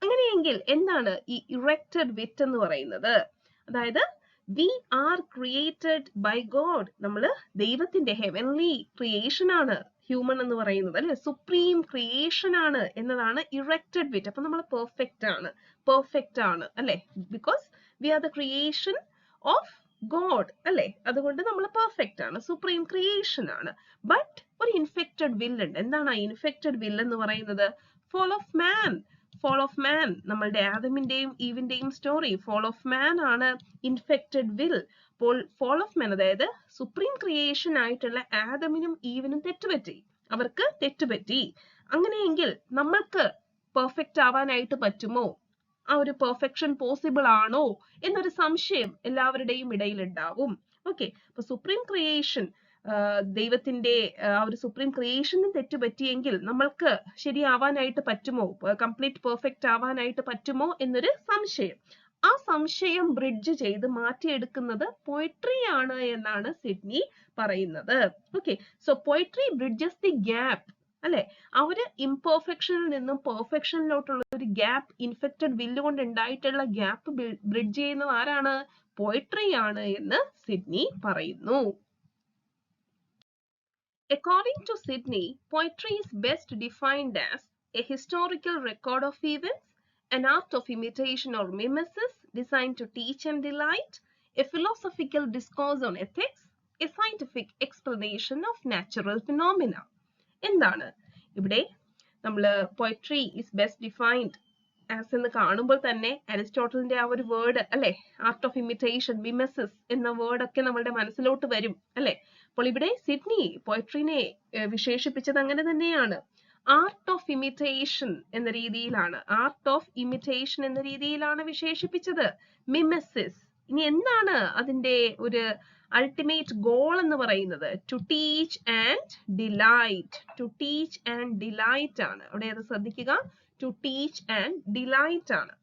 അങ്ങനെയെങ്കിൽ എന്താണ് ഈ ഇറക്റ്റഡ് വിറ്റ് എന്ന് പറയുന്നത്? അതായത് we are created by God, നമ്മള് ദൈവത്തിന്റെ ഹെവൻലി ക്രിയേഷൻ ആണ് ഹ്യൂമൻ എന്ന് പറയുന്നത് അല്ലെ, സുപ്രീം ക്രിയേഷൻ ആണ് എന്നതാണ് ഇറക്റ്റഡ് വിറ്റ്. അപ്പൊ നമ്മൾ പെർഫെക്റ്റ് ആണ് അല്ലെ, because we are the creation of God അല്ലെ, അതുകൊണ്ട് നമ്മൾ പെർഫെക്റ്റ് ആണ്, സുപ്രീം ക്രിയേഷൻ ആണ്. ബട്ട് ഒരു ഇൻഫെക്റ്റഡ് വിൽ ഉണ്ട്. എന്താണ് ആ ഇൻഫെക്റ്റഡ് വിൽ എന്ന് പറയുന്നത്? fall of man, നമ്മളുടെ ആദമിന്റെയും ഈവിന്റെയും സ്റ്റോറി, fall of man ആണ് ഇൻഫെക്റ്റഡ് വിൽ. അപ്പോൾ fall of man, അതായത് സുപ്രീം ക്രിയേഷൻ ആയിട്ടുള്ള ആദമിനും ഈവിനും അവർക്ക് തെറ്റുപറ്റി. അങ്ങനെയെങ്കിൽ നമ്മൾക്ക് പെർഫെക്റ്റ് ആവാനായിട്ട് പറ്റുമോ? ആ ഒരു പെർഫെക്ഷൻ പോസിബിൾ ആണോ എന്നൊരു സംശയം എല്ലാവരുടെയും ഇടയിൽ ഉണ്ടാവും. ഓക്കെ, അപ്പൊ സുപ്രീം ക്രിയേഷൻ, ദൈവത്തിന്റെ ആ ഒരു സുപ്രീം ക്രിയേഷനും തെറ്റുപറ്റിയെങ്കിൽ നമ്മൾക്ക് ശരിയാവാനായിട്ട് പറ്റുമോ, കംപ്ലീറ്റ് പെർഫെക്റ്റ് ആവാനായിട്ട് പറ്റുമോ എന്നൊരു സംശയം. ആ സംശയം ബ്രിഡ്ജ് ചെയ്ത് മാറ്റിയെടുക്കുന്നത് പോയട്രി ആണ് എന്നാണ് സിഡ്നി പറയുന്നത്. Okay, so poetry bridges the gap അല്ലെ, ആ ഒരു ഇംപെർഫെക്ഷനിൽ നിന്നും പെർഫെക്ഷനിലോട്ടുള്ള ഒരു ഗ്യാപ്പ്, ഇൻഫെക്റ്റഡ് വില്ല് കൊണ്ട് ഉണ്ടായിട്ടുള്ള ഗ്യാപ്പ് ബ്രിഡ്ജ് ചെയ്യുന്നത് ആരാണ്? പോയട്രി ആണ് എന്ന് സിഡ്നി പറയുന്നു. According to Sydney, poetry is best defined as a historical record of events, an art of imitation or mimesis designed to teach and delight, a philosophical discourse on ethics, a scientific explanation of natural phenomena. എന്താണ് ഇവിടെ നമ്മൾ poetry is best defined as എന്ന് കാണുമ്പോൾ തന്നെ അരിസ്റ്റോട്ടലിന്റെ ആ ഒരു word അല്ലെ, art of imitation, മിമെസിസ് എന്ന വേർഡ് ഒക്കെ നമ്മളുടെ മനസ്സിലോട്ട് വരും അല്ലെ. അപ്പോൾ ഇവിടെ സിഡ്നി പോയട്രിനെ വിശേഷിപ്പിച്ചത് അങ്ങനെ തന്നെയാണ്, ആർട്ട് ഓഫ് ഇമിറ്റേഷൻ എന്ന രീതിയിലാണ്, ആർട്ട് ഓഫ് ഇമിറ്റേഷൻ എന്ന രീതിയിലാണ് വിശേഷിപ്പിച്ചത്. മിമെസിസ്, ഇനി എന്താണ് അതിന്റെ ഒരു അൾട്ടിമേറ്റ് ഗോൾ എന്ന് പറയുന്നത്? To teach and delight. To teach and delight ആണ് അവിടെ, അത് ശ്രദ്ധിക്കുക, ടു ടീച്ച് ആൻഡ് ഡിലൈറ്റ് ആണ്.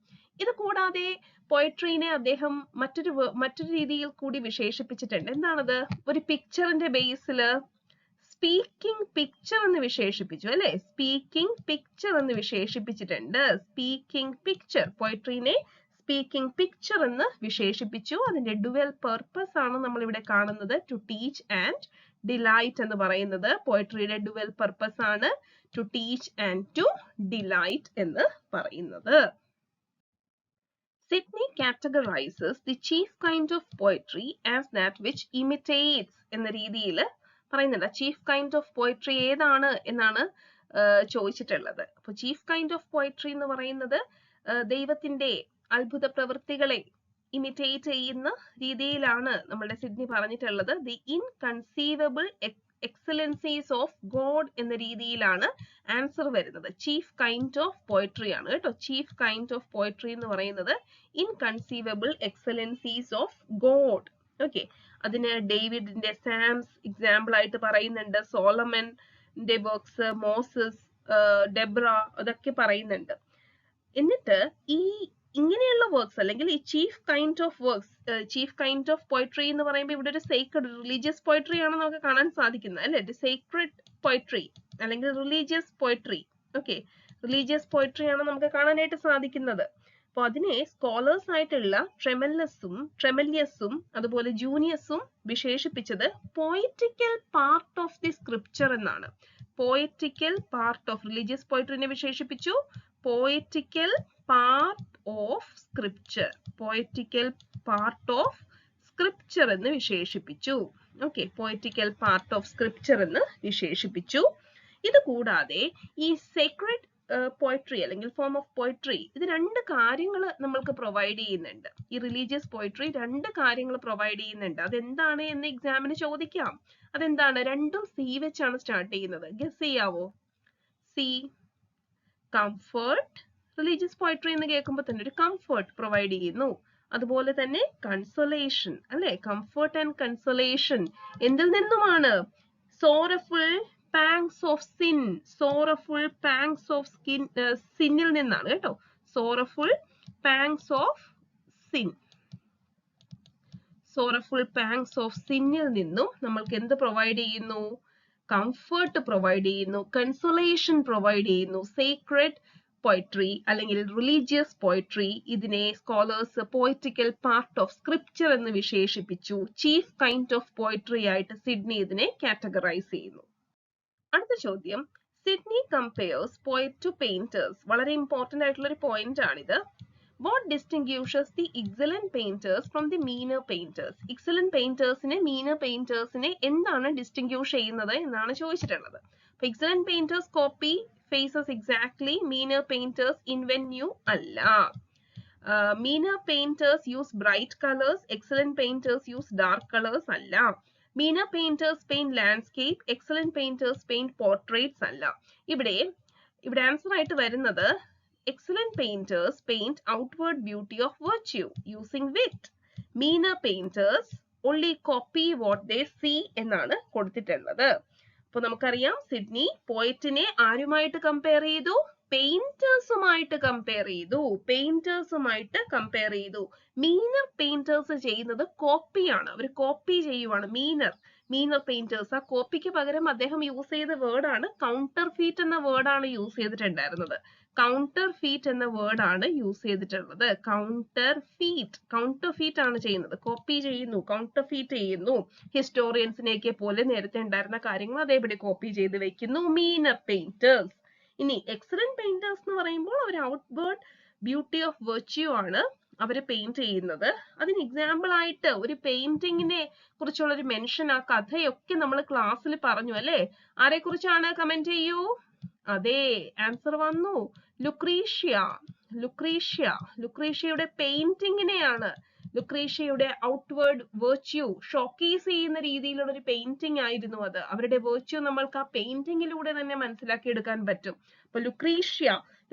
ഇത് കൂടാതെ പോയട്രീനെ അദ്ദേഹം മറ്റൊരു രീതിയിൽ കൂടി വിശേഷിപ്പിച്ചിട്ടുണ്ട്. എന്താണത്? ഒരു പിക്ചറിന്റെ ബേസിൽ സ്പീക്കിംഗ് പിക്ചർ എന്ന് വിശേഷിപ്പിച്ചു അല്ലെ, സ്പീക്കിംഗ് പിക്ചർ എന്ന് വിശേഷിപ്പിച്ചിട്ടുണ്ട്. സ്പീക്കിംഗ് പിക്ചർ, പോയട്രീനെ സ്പീക്കിംഗ് പിക്ചർ എന്ന് വിശേഷിപ്പിച്ചു. അതിന്റെ ഡുവൽ പർപ്പസ് ആണ് നമ്മൾ ഇവിടെ കാണുന്നത്, ടു ടീച്ച് ആൻഡ് ഡിലൈറ്റ് എന്ന് പറയുന്നത് പോയട്രിയുടെ ഡുവൽ പർപ്പസ് ആണ്, to teach and to delight എന്ന് പറയുന്നത്. Sydney categorizes the chief kind of poetry as that which imitates എന്ന രീതിയിൽ പറയുന്നുണ്ട്. ചീഫ് കൈൻഡ് ഓഫ് പോയട്രി ഏതാണ് എന്നാണ് ചോദിച്ചിട്ടുള്ളത്. അപ്പൊ ചീഫ് കൈൻഡ് ഓഫ് പോയട്രി എന്ന് പറയുന്നത് ദൈവത്തിന്റെ അത്ഭുത പ്രവൃത്തികളെ ഇമിറ്റേറ്റ് ചെയ്യുന്ന രീതിയിലാണ് നമ്മുടെ സിഡ്നി പറഞ്ഞിട്ടുള്ളത്. The inconceivable excellencies of God എന്ന രീതിയിലാണ് ആൻസർ വരുന്നത്. ചീഫ് കൈൻഡ് ഓഫ് പോയട്രി ആണ് കേട്ടോ. ചീഫ് കൈൻഡ് ഓഫ് പോയട്രി എന്ന് പറയുന്നത് inconceivable excellencies of God. Okay, അതിന് ഡേവിഡിന്റെ സാംസ് എക്സാമ്പിൾ ആയിട്ട് പറയുന്നുണ്ട്, സോളമന്റെ വർക്ക്സ്, മോസസ്, ഡെബ്ര, അതൊക്കെ പറയുന്നുണ്ട്. എന്നിട്ട് ഈ ഇങ്ങനെയുള്ള വർക്ക്സ് അല്ലെങ്കിൽ ഈ chief kind of works, chief kind of poetry എന്ന് പറയുമ്പോൾ ഇവിടെ ഒരു സേക്രഡ് റിലീജിയസ് പോയട്രി ആണ് നമുക്ക് കാണാൻ സാധിക്കുന്നത് അല്ലെ, സേക്രഡ് പോയട്രി അല്ലെങ്കിൽ religious poetry. Okay, religious poetry ആണ് നമുക്ക് കാണാനായിട്ട് സാധിക്കുന്നത്. അപ്പൊ അതിനെ സ്കോളേഴ്സ് ആയിട്ടുള്ള ട്രെമല്യസും അതുപോലെ ജൂനിയസും വിശേഷിപ്പിച്ചത് പോയറ്റിക്കൽ പാർട്ട് ഓഫ് ദി സ്ക്രിപ്ചർ എന്നാണ്. പോയറ്റിക്കൽ പാർട്ട് ഓഫ് റിലീജിയസ് പോയട്രിനെ വിശേഷിപ്പിച്ചു പോയറ്റിക്കൽ part of scripture, പോയറ്റിക്കൽ part of scripture എന്ന് വിശേഷിപ്പിച്ചു. ഓക്കെ, പോയറ്റിക്കൽ പാർട്ട് ഓഫ് സ്ക്രിപ്ചർ എന്ന് വിശേഷിപ്പിച്ചു. ഇത് കൂടാതെ ഈ സേക്രഡ് പോയട്രി അല്ലെങ്കിൽ ഫോം ഓഫ് പോയട്രി, ഇത് രണ്ട് കാര്യങ്ങൾ നമ്മൾക്ക് പ്രൊവൈഡ് ചെയ്യുന്നുണ്ട്. ഈ റിലീജിയസ് പോയട്രി രണ്ട് കാര്യങ്ങൾ പ്രൊവൈഡ് ചെയ്യുന്നുണ്ട്. അതെന്താണ് എന്ന് എക്സാമിന് ചോദിക്കാം. അതെന്താണ്? രണ്ടും സി വെച്ചാണ് സ്റ്റാർട്ട് ചെയ്യുന്നത്. ഗസ് ചെയ്യാവോ? C, comfort. റിലീജിയസ് പോയട്രി എന്ന് കേൾക്കുമ്പോൾ തന്നെ ഒരു കംഫർട്ട് പ്രൊവൈഡ് ചെയ്യുന്നു. അതുപോലെ തന്നെ കൺസൊലേഷൻ, അല്ലെ? കംഫർട്ട് ആൻഡ് കൺസൊലേഷൻ എന്തിൽ നിന്നുമാണ്? Sorrowful pangs of sin, sorrowful pangs of സിന്നിൽ നിന്നാണ് കേട്ടോ. Sorrowful pangs of sin, sorrowful pangs of സിന്നിൽ നിന്നും നമ്മൾക്ക് എന്ത് പ്രൊവൈഡ് ചെയ്യുന്നു? കംഫർട്ട് പ്രൊവൈഡ് ചെയ്യുന്നു, കൺസൊലേഷൻ പ്രൊവൈഡ് ചെയ്യുന്നു. സേക്രഡ് പോയട്രി അല്ലെങ്കിൽ റിലീജിയസ് പോയട്രി, ഇതിനെ scholars poetical part of scripture എന്ന് വിശേഷിപ്പിച്ചു. ചീഫ് കൈൻഡ് ഓഫ് പോയട്രി ആയിട്ട് സിഡ്നി ഇതിനെ കാറ്റഗറൈസ് ചെയ്യുന്നു. അടുത്ത ചോദ്യം, Sidney compares poet to painters. വളരെ ഇമ്പോർട്ടന്റ് ആയിട്ടുള്ള ഒരു പോയിന്റ് ആണിത്. What distinguishes the excellent painters from the meaner painters? Excellent paintersനെ meaner paintersനെ എന്താണ് ഡിസ്റ്റിംഗ്വിഷ് ചെയ്യുന്നത് എന്നാണ് ചോദിച്ചിട്ടുള്ളത്. അപ്പോൾ excellent painters copy faces exactly, meaner painters invent new അല്ല. Meaner painters use bright colors, excellent painters use dark colors അല്ല. Meaner painters paint landscape, excellent painters paint portraits അല്ല. ഇവിടെ answer ആയിട്ട് വരുന്നത് excellent painters paint outward beauty of virtue using wit. Meaner painters only copy what they see എന്നാണ് കൊടുത്തിട്ടുള്ളത്. അപ്പോൾ നമുക്കറിയാം Sydney പോയറ്റിനെ ആരുമായിട്ട് കമ്പയർ ചെയ്തു? പെയിന്റേഴ്സുമായിട്ട് കമ്പയർ ചെയ്തു. പെയിന്റേഴ്സുമായിട്ട് കമ്പയർ ചെയ്തു. മീനർ പെയിന്റേഴ്സ് ചെയ്യുന്നത് കോപ്പിയാണ്. അവർ കോപ്പി ചെയ്യുവാണ്. മീനർ പെയിന്റേഴ്സ് ആ കോപ്പിക്ക് പകരം അദ്ദേഹം യൂസ് ചെയ്ത വേർഡാണ് കൗണ്ടർ ഫീറ്റ് എന്ന വേർഡാണ് യൂസ് ചെയ്തിട്ടുണ്ടായിരുന്നത്. കൗണ്ടർ ഫീറ്റ് എന്ന വേർഡാണ് യൂസ് ചെയ്തിട്ടുള്ളത്. കൗണ്ടർ ഫീറ്റ് ആണ് ചെയ്യുന്നത്. കോപ്പി ചെയ്യുന്നു, കൗണ്ടർ ഫീറ്റ് ചെയ്യുന്നു. ഹിസ്റ്റോറിയൻസിനെയൊക്കെ പോലെ നേരത്തെ ഉണ്ടായിരുന്ന കാര്യങ്ങൾ അതേപടി കോപ്പി ചെയ്ത് വെക്കുന്നു മീനർ പെയിന്റേഴ്സ്. ഇനി എക്സലന്റ് പെയിന്റേഴ്സ് എന്ന് പറയുമ്പോൾ അവർ ഔട്ട്വേർഡ് ബ്യൂട്ടി ഓഫ് വെർച്യൂ ആണ് അവര് പെയിന്റ് ചെയ്യുന്നത്. അതിന് എക്സാമ്പിൾ ആയിട്ട് ഒരു പെയിന്റിങ്ങിനെ കുറിച്ചുള്ള ഒരു മെൻഷൻ, ആ കഥയൊക്കെ നമ്മൾ ക്ലാസ്സിൽ പറഞ്ഞു അല്ലെ? ആരെ കുറിച്ചാണ്? കമന്റ് ചെയ്യൂ. അതെ, ആൻസർ വന്നു. ലുക്രീഷ്യയുടെ പെയിന്റിങ്ങിനെയാണ്, ലുക്രീഷ്യയുടെ ഔട്ട്വേർഡ് വെർച്യൂ ഷോക്കേസ് ചെയ്യുന്ന രീതിയിലുള്ള ഒരു പെയിന്റിംഗ് ആയിരുന്നു അത്. അവരുടെ വെർച്യൂ നമ്മൾക്ക് ആ പെയിന്റിങ്ങിലൂടെ തന്നെ മനസ്സിലാക്കി എടുക്കാൻ പറ്റും. അപ്പൊ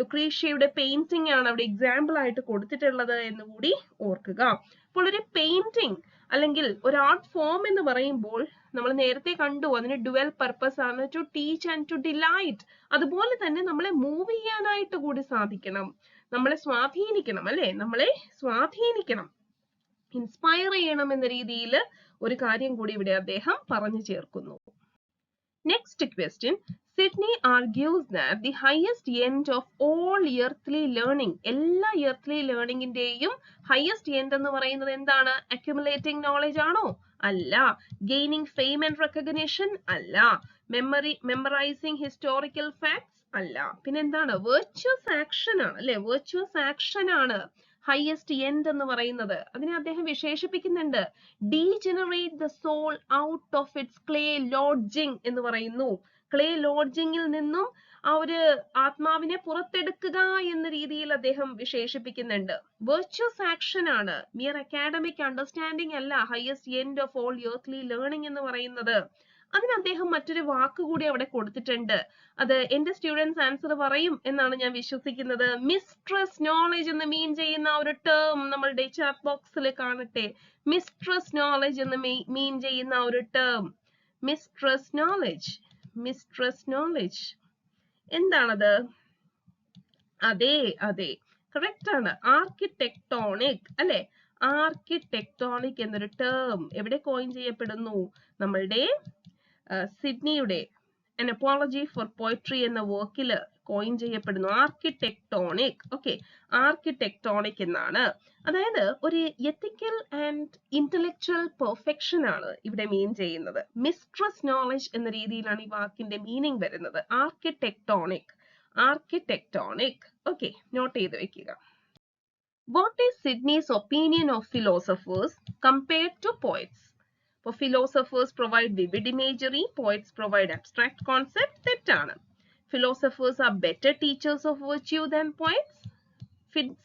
ലുക്രീഷ്യയുടെ പെയിന്റിംഗ് ആണ് അവിടെ എക്സാമ്പിൾ ആയിട്ട് കൊടുത്തിട്ടുള്ളത് എന്ന് കൂടി ഓർക്കുക. അപ്പോൾ ഒരു പെയിന്റിംഗ് അല്ലെങ്കിൽ ഒരു ആർട്ട് ഫോം എന്ന് പറയുമ്പോൾ നമ്മൾ നേരത്തെ കണ്ടു അതിന് ഡുവൽ പർപ്പസ് ആണ്, to teach and to delight. അതുപോലെ തന്നെ നമ്മളെ മൂവ് ചെയ്യാനായിട്ട് കൂടി സാധിക്കണം, നമ്മളെ സ്വാധീനിക്കണം അല്ലെ? നമ്മളെ സ്വാധീനിക്കണം, ഇൻസ്പയർ ചെയ്യണം എന്ന രീതിയിൽ ഒരു കാര്യം കൂടി ഇവിടെ അദ്ദേഹം പറഞ്ഞു ചേർക്കുന്നു. Next question, Sydney argues that the highest end of all earthly learning, എല്ലാ earthly learningന്റെയും highest end എന്ന് പറയുന്നത് എന്താണ്? accumulating knowledge ആണോ? അല്ല. gaining fame and recognition അല്ല. memorizing historical facts അല്ല. പിന്നെന്താണ്? virtuous action ആണ് അല്ലെ? virtuous action ആണ് ഹയസ്റ്റ് എൻഡ് എന്ന് പറയുന്നത്. അതിനെ അദ്ദേഹം വിശേഷിപ്പിക്കുന്നുണ്ട് degenerate the soul out of its clay lodging എന്ന് പറയുന്നു. ക്ലേ ലോഡ്ജിങ്ങിൽ നിന്നും ആ ഒരു ആത്മാവിനെ പുറത്തെടുക്കുക എന്ന രീതിയിൽ അദ്ദേഹം വിശേഷിപ്പിക്കുന്നുണ്ട്. വെർച്വസ് ആക്ഷൻ ആണ്, മിയർ അക്കാഡമിക് അണ്ടർസ്റ്റാൻഡിങ് അല്ല highest end of all earthly learning എന്ന് പറയുന്നത്. അതിന് അദ്ദേഹം മറ്റൊരു വാക്ക് കൂടി അവിടെ കൊടുത്തിട്ടുണ്ട്. അത് എന്റെ സ്റ്റുഡൻസ് ആൻസർ പറയും എന്നാണ് ഞാൻ വിശ്വസിക്കുന്നത്. മിസ്ട്രസ് നോളജ് എന്ന് മീൻ ചെയ്യുന്ന ഒരു ടേം നമ്മളുടെ ചാറ്റ് ബോക്സിൽ കാണട്ടെ. മിസ്ട്രസ് നോളജ് എന്ന് മീൻ ചെയ്യുന്ന ഒരു ടേം, മിസ്ട്രസ് നോളജ് എന്താണത്? അതെ കറക്റ്റ് ആണ്, ആർക്കിടെക്ടോണിക് അല്ലെ? ആർക്കിടെക്ടോണിക് എന്നൊരു ടേം എവിടെ കോയിൻ ചെയ്യപ്പെടുന്നു? നമ്മളുടെ സിഡ്നിയുടെ An Apology for Poetry എന്ന വർക്കിൽ കോയിൻ ചെയ്യപ്പെടുന്നു. ആർക്കിടെക്ടോണിക്. ഓക്കെ, ആർക്കിടെക്ടോണിക് എന്നാണ്. അതായത് ഒരു എത്തിക്കൽ ആൻഡ് ഇന്റലക്ച്വൽ പെർഫെക്ഷൻ ആണ് ഇവിടെ മീൻ ചെയ്യുന്നത്. മിസ്ട്രസ് നോളജ് എന്ന രീതിയിലാണ് ഈ വാക്കിന്റെ മീനിങ് വരുന്നത്. ആർക്കിടെക്ടോണിക്. architectonic. Okay, note ചെയ്ത് വെക്കുക. What is Sydney's opinion of philosophers compared to poets? For philosophers provide vivid imagery, poets provide abstract concepts. തെറ്റാണ്. Philosophers are better teachers of virtue than poets.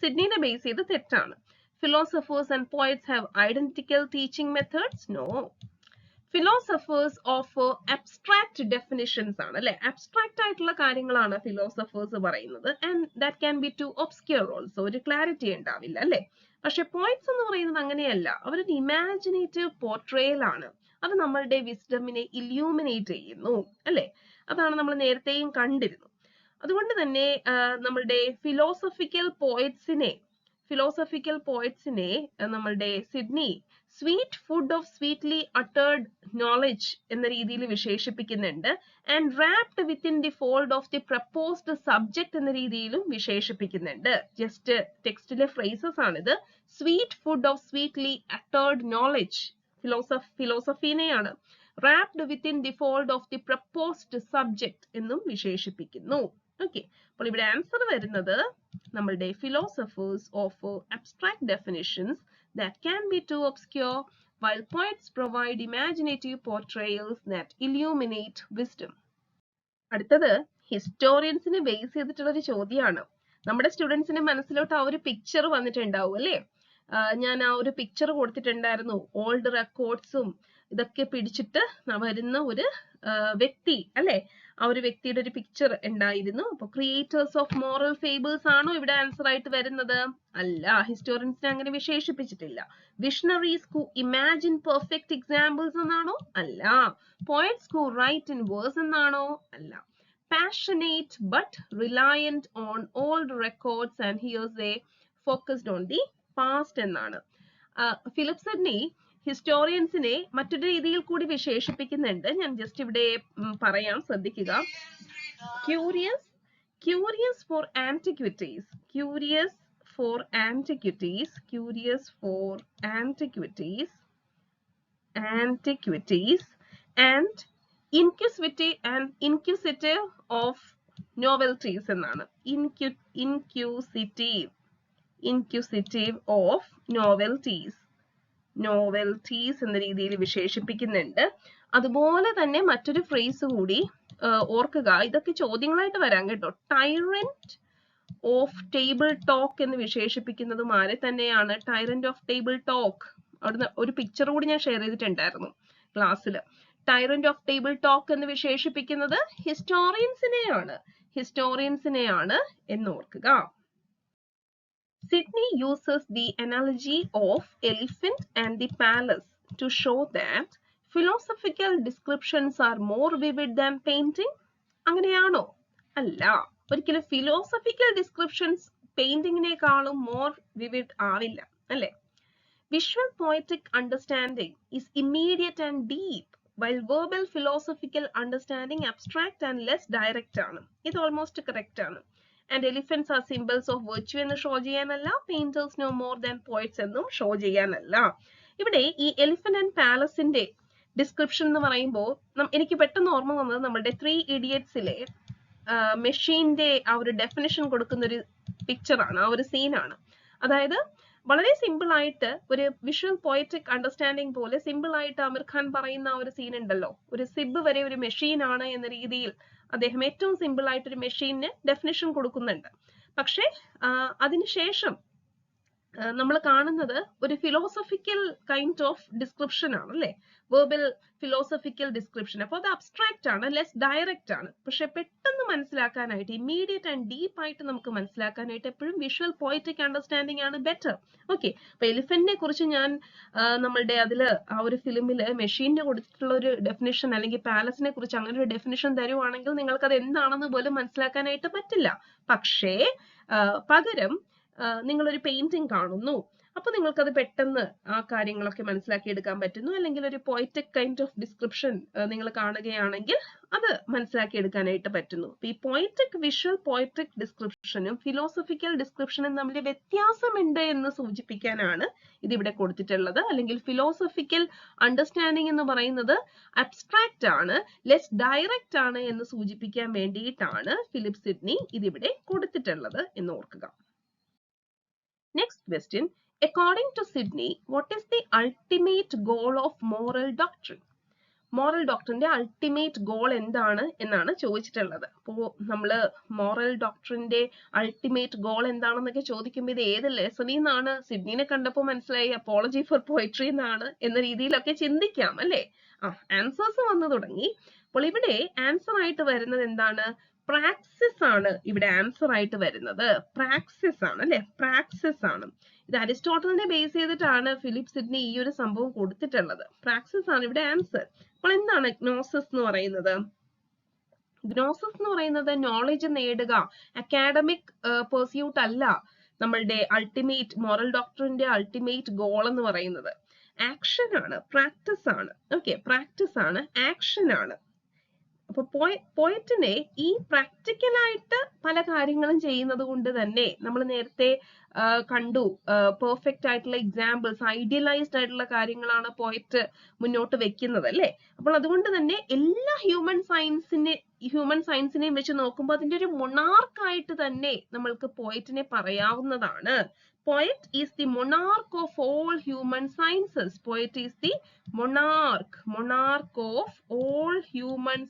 Sydneyനെ base ചെയ്ത് തെറ്റാണ്. Philosophers and poets have identical teaching methods. No. Philosophers offer abstract definitions ആണ് അല്ലെ. abstract ആയിട്ടുള്ള കാര്യങ്ങളാണ് philosophers പറയുന്നത്. and that can be too obscure also. ഒരു ക്ലാരിറ്റി ഉണ്ടാവില്ല അല്ലെ. പക്ഷെ പോയിറ്റ്സ് എന്ന് പറയുന്നത് അങ്ങനെയല്ല. അവരൊരു ഇമാജിനേറ്റീവ് പോർട്രയൽ ആണ്. അത് നമ്മളുടെ വിസ്ഡമിനെ ഇല്യൂമിനേറ്റ് ചെയ്യുന്നു അല്ലെ. അതാണ് നമ്മൾ നേരത്തെയും കണ്ടിരുന്നു. അതുകൊണ്ട് തന്നെ നമ്മളുടെ ഫിലോസഫിക്കൽ പോയിറ്റ്സിനെ നമ്മളുടെ Sidney sweet food of sweetly uttered knowledge എന്ന രീതിയിൽ വിശേഷിപ്പിക്കുന്നുണ്ട്. And wrapped within the fold of the proposed subject എന്ന രീതിയിലും വിശേഷിപ്പിക്കുന്നുണ്ട്. ജസ്റ്റ് ടെക്സ്റ്റിലെ ഫ്രേസസ് ആണിത്. Sweet food of sweetly uttered knowledge ഫിലോസഫീനെയാണ് wrapped within the fold of the proposed subject എന്നും വിശേഷിപ്പിക്കുന്നു. ഓക്കെ, അപ്പോൾ ഇവിടെ ആൻസർ വരുന്നത് നമ്മളുടെ philosophers offer abstract definitions that can be too obscure, while poets provide imaginative portrayals that illuminate wisdom. അടുത്തത് ഹിസ്റ്റോറിയൻസിനെ base ചെയ്തിട്ടുള്ള ഒരു ചോദ്യമാണ്. നമ്മുടെ സ്റ്റുഡൻസിന്റെ മനസ്സിലോട്ട് ആ ഒരു പിക്ചർ വന്നിട്ടുണ്ടാവും അല്ലേ. ഞാൻ ആ ഒരു പിക്ചർ കൊടുത്തിട്ടുണ്ടായിരുന്നു. ഓൾഡ് റെക്കോർഡ്സും ഇതൊക്കെ പിടിച്ചിട്ട് വരുന്ന ഒരു വ്യക്തി അല്ലെ. ആ ഒരു വ്യക്തിയുടെ ഒരു പിക്ചർ ഉണ്ടായിരുന്നു. അപ്പൊ ക്രിയേറ്റേഴ്സ് ഓഫ് മോറൽ ഫേബിൾസ് ആണോ ഇവിടെ ആൻസർ ആയിട്ട് വരുന്നത്? അല്ല, ഹിസ്റ്റോറിയൻസിനെ അങ്ങനെ വിശേഷിപ്പിച്ചിട്ടില്ല. Visionaries who imagine perfect examples എന്നാണോ? അല്ല. Poets who write in verse എന്നാണോ? അല്ല. passionate but reliant on old records and hearsay focused on the past എന്നാണ്. ഫിലിപ്പ് സിഡ്നി ഹിസ്റ്റോറിയൻസിനെ മറ്റൊരു രീതിയിൽ കൂടി വിശേഷിപ്പിക്കുന്നുണ്ട്. ഞാൻ ജസ്റ്റ് ഇവിടെ പറയാം, ശ്രദ്ധിക്കുക. Curious for antiquities and inquisitive of novelties എന്നാണ്. inquisitive of novelties എന്ന രീതിയിൽ വിശേഷിപ്പിക്കുന്നുണ്ട്. അതുപോലെ തന്നെ മറ്റൊരു ഫ്രേസ് കൂടി ഓർക്കുക. ഇതൊക്കെ ചോദ്യങ്ങളായിട്ട് വരാം കേട്ടോ. ടൈറന്റ് ഓഫ് ടേബിൾ ടോക്ക് എന്ന് വിശേഷിപ്പിക്കുന്നതും ആരെ തന്നെയാണ്? ടൈറന്റ് ഓഫ് ടേബിൾ ടോക്ക്. അവിടുന്ന് ഒരു പിക്ചർ കൂടി ഞാൻ ഷെയർ ചെയ്തിട്ടുണ്ടായിരുന്നു ക്ലാസ്സിൽ. ടൈറന്റ് ഓഫ് ടേബിൾ ടോക്ക് എന്ന് വിശേഷിപ്പിക്കുന്നത് ഹിസ്റ്റോറിയൻസിനെയാണ് എന്ന് ഓർക്കുക. Sydney uses the analogy of elephant and the palace to show that philosophical descriptions are more vivid than painting. അങ്ങനെയാണോ? അല്ല, ഒരിക്കലും ഫിലോസഫിക്കൽ ഡിസ്ക്രിപ്ഷൻസ് പെയിന്റിങ്ങിനേക്കാളും മോർ വിവിഡ് ആവില്ല അല്ലെ. Visual poetic understanding is immediate and deep, while verbal philosophical understanding abstract and less direct ആണ്. ഇത് almost correct ആണ്. And elephants are symbols of virtue എന്ന് show ചെയ്യാനല്ല, painters know more than poets എന്നും show ചെയ്യാനല്ല. ഇവിടെ ഈ എലിഫന്റ് ആൻഡ് പാലസിന്റെ ഡിസ്ക്രിപ്ഷൻ എന്ന് പറയുമ്പോൾ എനിക്ക് പെട്ടെന്ന് ഓർമ്മ വന്നത് നമ്മുടെ 3 Idiotsലെ മെഷീന്റെ ആ ഒരു ഡെഫിനിഷൻ കൊടുക്കുന്ന ഒരു പിക്ചറാണ്, ആ ഒരു സീനാണ്. അതായത് വളരെ സിമ്പിൾ ആയിട്ട് ഒരു വിഷ്വൽ പോയറ്റിക് അണ്ടർസ്റ്റാൻഡിങ് പോലെ സിമ്പിൾ ആയിട്ട് ആമിർ ഖാൻ പറയുന്ന ആ ഒരു സീൻ ഉണ്ടല്ലോ. ഒരു സിബ് വരെ ഒരു മെഷീൻ ആണ് എന്ന രീതിയിൽ അദ്ദേഹം ഏറ്റവും സിമ്പിൾ ആയിട്ട് ഒരു മെഷീനിന് ഡെഫിനിഷൻ കൊടുക്കുന്നുണ്ട്. പക്ഷെ അതിനുശേഷം നമ്മൾ കാണുന്നത് ഒരു ഫിലോസഫിക്കൽ കൈൻഡ് ഓഫ് ഡിസ്ക്രിപ്ഷൻ ആണ് അല്ലെ. Verbal philosophical description. അപ്പോൾ അത് അബ്സ്ട്രാക്റ്റ് ആണ്, ലെസ് ഡയറക്റ്റ് ആണ്. പക്ഷെ പെട്ടെന്ന് മനസ്സിലാക്കാനായിട്ട്, ഇമ്മീഡിയറ്റ് ആൻഡ് ഡീപ്പ് ആയിട്ട് നമുക്ക് മനസ്സിലാക്കാനായിട്ട് എപ്പോഴും വിഷ്വൽ പോയറ്റിക് അണ്ടർസ്റ്റാൻഡിംഗ് ആണ് ബെറ്റർ. ഓക്കെ, അപ്പൊ എലിഫന്റിനെ കുറിച്ച് ഞാൻ നമ്മളുടെ അതില് ആ ഒരു ഫിലിമില് മെഷീനിന് കൊടുത്തിട്ടുള്ള ഒരു ഡെഫിനിഷൻ അല്ലെങ്കിൽ പാലസിനെ കുറിച്ച് അങ്ങനെ ഒരു ഡെഫിനിഷൻ തരുവാണെങ്കിൽ നിങ്ങൾക്ക് അത് എന്താണെന്ന് പോലും മനസ്സിലാക്കാനായിട്ട് പറ്റില്ല. പക്ഷേ പകരം നിങ്ങളൊരു പെയിന്റിംഗ് കാണുന്നു, അപ്പൊ നിങ്ങൾക്കത് പെട്ടെന്ന് ആ കാര്യങ്ങളൊക്കെ മനസ്സിലാക്കി എടുക്കാൻ പറ്റുന്നു. അല്ലെങ്കിൽ ഒരു പോയറ്റിക് കൈൻഡ് ഓഫ് ഡിസ്ക്രിപ്ഷൻ നിങ്ങൾ കാണുകയാണെങ്കിൽ അത് മനസ്സിലാക്കി എടുക്കാനായിട്ട് പറ്റുന്നു. ഈ പോയറ്റിക് വിഷ്വൽ പോയറ്റിക് ഡിസ്ക്രിപ്ഷനും ഫിലോസഫിക്കൽ ഡിസ്ക്രിപ്ഷനും തമ്മിൽ വ്യത്യാസമുണ്ട് എന്ന് സൂചിപ്പിക്കാനാണ് ഇതിവിടെ കൊടുത്തിട്ടുള്ളത്. അല്ലെങ്കിൽ ഫിലോസഫിക്കൽ അണ്ടർസ്റ്റാൻഡിങ് എന്ന് പറയുന്നത് അബ്സ്ട്രാക്റ്റ് ആണ്, ലെസ് ഡയറക്റ്റ് ആണ് എന്ന് സൂചിപ്പിക്കാൻ വേണ്ടിയിട്ടാണ് ഫിലിപ്പ് സിഡ്നി ഇതിവിടെ കൊടുത്തിട്ടുള്ളത് എന്ന് ഓർക്കുക. Next question. According to Sidney, what is the ultimate goal of moral doctrine? Moral ഡോക്ടറിന്റെ അൾട്ടിമേറ്റ് ഗോൾ എന്താണ് എന്നാണ് ചോദിച്ചിട്ടുള്ളത്. അപ്പോൾ നമ്മള് മോറൽ ഡോക്ടറിന്റെ അൾട്ടിമേറ്റ് ഗോൾ എന്താണെന്നൊക്കെ ചോദിക്കുമ്പോൾ ഇത് ഏത് ലെസണിൽ നിന്നാണ്, സിഡ്നിനെ കണ്ടപ്പോൾ മനസ്സിലായി അപ്പോളജി ഫോർ പോയിട്രി എന്നാണ് എന്ന രീതിയിലൊക്കെ ചിന്തിക്കാം അല്ലേ. ആൻസേഴ്സ് വന്നു തുടങ്ങി. അപ്പോൾ ഇവിടെ ആൻസർ ആയിട്ട് വരുന്നത് എന്താണ്? പ്രാക്സിസ് ആണ് ഇവിടെ ആൻസർ ആയിട്ട് വരുന്നത്. പ്രാക്സിസ് ആണ് അല്ലെ, പ്രാക്സിസ് ആണ്. ഇത് അരിസ്റ്റോട്ടലിനെ ബേസ് ചെയ്തിട്ടാണ് ഫിലിപ്പ് സിഡ്നി ഈ ഒരു സംഭവം കൊടുത്തിട്ടുള്ളത്. പ്രാക്സിസ് ആണ് ഇവിടെ ആൻസർ. അപ്പോൾ എന്താണ് ഗ്നോസിസ് എന്ന് പറയുന്നത്? ഗ്നോസിസ് എന്ന് പറയുന്നത് നോളജ് നേടുക, അക്കാഡമിക് പെർസ്യൂട്ട് അല്ല നമ്മളുടെ അൾട്ടിമേറ്റ് മോറൽ ഡോക്ടറിന്റെ അൾട്ടിമേറ്റ് ഗോൾ എന്ന് പറയുന്നത്. ആക്ഷൻ ആണ്, പ്രാക്ടീസ് ആണ്. ഓക്കെ, പ്രാക്ടീസ് ആണ്, ആക്ഷൻ ആണ്. അപ്പൊ പോയറ്റിനെ ഈ പ്രാക്ടിക്കലായിട്ട് പല കാര്യങ്ങളും ചെയ്യുന്നത് കൊണ്ട് തന്നെ നമ്മൾ നേരത്തെ കണ്ടു, പെർഫെക്റ്റ് ആയിട്ടുള്ള എക്സാമ്പിൾസ്, ഐഡിയലൈസ്ഡ് ആയിട്ടുള്ള കാര്യങ്ങളാണ് പോയറ്റ് മുന്നോട്ട് വെക്കുന്നത് അല്ലെ. അപ്പോൾ അതുകൊണ്ട് തന്നെ എല്ലാ ഹ്യൂമൻ സയൻസിനെയും വെച്ച് നോക്കുമ്പോൾ അതിന്റെ ഒരു മൊണാർക്കായിട്ട് തന്നെ നമ്മൾക്ക് പോയറ്റിനെ പറയാവുന്നതാണ്. Poet is the monarch of all human sciences. Poet is the monarch of all human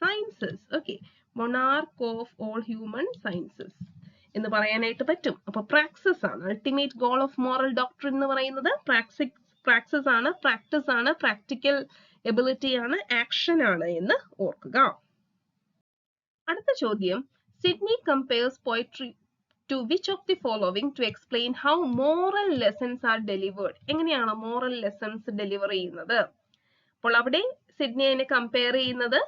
sciences. Okay, monarch of all human sciences എന്ന് പറയാനായിട്ട് പറ്റും. അപ്പൊ പ്രാക്സിസ് ആണ് ultimate goal of moral doctrine എന്ന് പറയുന്നത്. പ്രാക്സിസ് ആണ്, പ്രാക്ടീസ് ആണ്, പ്രാക്ടിക്കൽ എബിലിറ്റി ആണ്, ആക്ഷൻ ആണ് എന്ന് ഓർക്കുക. അടുത്ത ചോദ്യം, Sidney compares poetry to which of the following to explain how moral lessons are delivered? എങ്ങനെയാണ് moral lessons ഡെലിവർ ചെയ്യുന്നത്? അപ്പോൾ അവിടെ സിഡ്നി അതിനെ കമ്പയർ ചെയ്യുന്നത്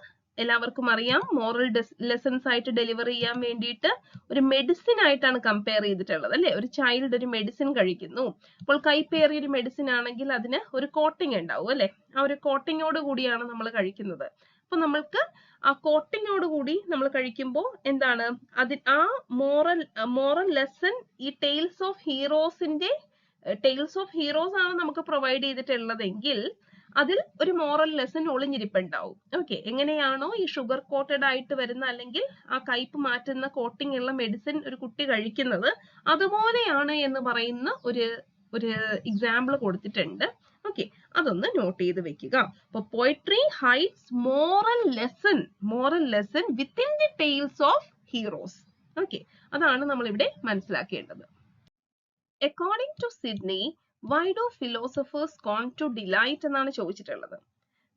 എല്ലാവർക്കും അറിയാം, മോറൽ ലെസൺസ് ആയിട്ട് ഡെലിവർ ചെയ്യാൻ വേണ്ടിയിട്ട് ഒരു മെഡിസിൻ ആയിട്ടാണ് കമ്പയർ ചെയ്തിട്ടുള്ളത് അല്ലെ. ഒരു ചൈൽഡ് ഒരു മെഡിസിൻ കഴിക്കുന്നു. അപ്പോൾ കൈപ്പേറിയ ഒരു മെഡിസിൻ ആണെങ്കിൽ അതിന് ഒരു കോട്ടിംഗ് ഉണ്ടാവും അല്ലെ. ആ ഒരു കോട്ടിങ്ങോട് കൂടിയാണ് നമ്മൾ കഴിക്കുന്നത്. അപ്പൊ നമ്മൾക്ക് ആ കോട്ടിങ്ങോട് കൂടി നമ്മൾ കഴിക്കുമ്പോൾ എന്താണ് ആ മോറൽ ലെസൺ ഈ ടെയിൽസ് ഓഫ് ഹീറോസ് ആണ് നമുക്ക് പ്രൊവൈഡ് ചെയ്തിട്ടുള്ളതെങ്കിൽ അതിൽ ഒരു മോറൽ ലെസൺ ഒളിഞ്ഞിരിപ്പുണ്ടാവും. ഓക്കെ, എങ്ങനെയാണോ ഈ ഷുഗർ കോട്ടഡ് ആയിട്ട് വരുന്ന അല്ലെങ്കിൽ ആ കയ്പ് മാറ്റുന്ന കോട്ടിംഗ് ഉള്ള മെഡിസിൻ ഒരു കുട്ടി കഴിക്കുന്നത് അതുപോലെയാണ് എന്ന് പറയുന്ന ഒരു എക്സാമ്പിൾ കൊടുത്തിട്ടുണ്ട്. ഓക്കെ, അതൊന്ന് നോട്ട് ചെയ്ത് വെക്കുക. അപ്പൊ poetry hides moral lesson within the tales of heroes. Okay, അതാണ് നമ്മൾ ഇവിടെ മനസ്സിലാക്കേണ്ടത്. According to Sidney, why do philosophers con to delight എന്നാണ് ചോദിച്ചിട്ടുള്ളത്.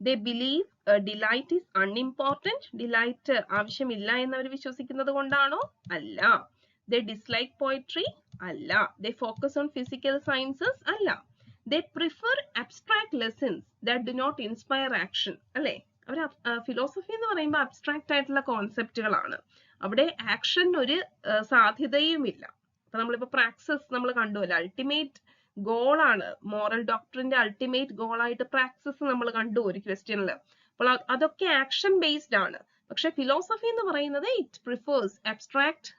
They believe delight is unimportant. Delight ആവശ്യമില്ല എന്ന് അവർ വിശ്വസിക്കുന്നത് കൊണ്ടാണോ? അല്ല. They dislike poetry? അല്ല. They focus on physical sciences? അല്ല. They prefer abstract lessons that do not inspire action. അല്ലെ, അവർ ഫിലോസഫി എന്ന് പറയുമ്പോൾ അബ്സ്ട്രാക്ട് ആയിട്ടുള്ള കോൺസെപ്റ്റുകളാണ്. അവിടെ ആക്ഷൻ ഒരു സാധ്യതയുമില്ല. അപ്പൊ നമ്മളിപ്പോ പ്രാക്സിസ് നമ്മൾ കണ്ടുവല്ലോ, അൾട്ടിമേറ്റ് ഗോൾ ആണ് മോറൽ ഡോക്ടറിന്റെ അൾട്ടിമേറ്റ് ഗോൾ ആയിട്ട് പ്രാക്സിസ് നമ്മൾ കണ്ടു ഒരു ക്വസ്റ്റ്യനിൽ. അപ്പോൾ അതൊക്കെ ആക്ഷൻ ബേസ്ഡ് ആണ്. പക്ഷെ ഫിലോസഫി എന്ന് പറയുന്നത് ഇറ്റ് പ്രിഫേഴ്സ് അബ്സ്ട്രാക്ട്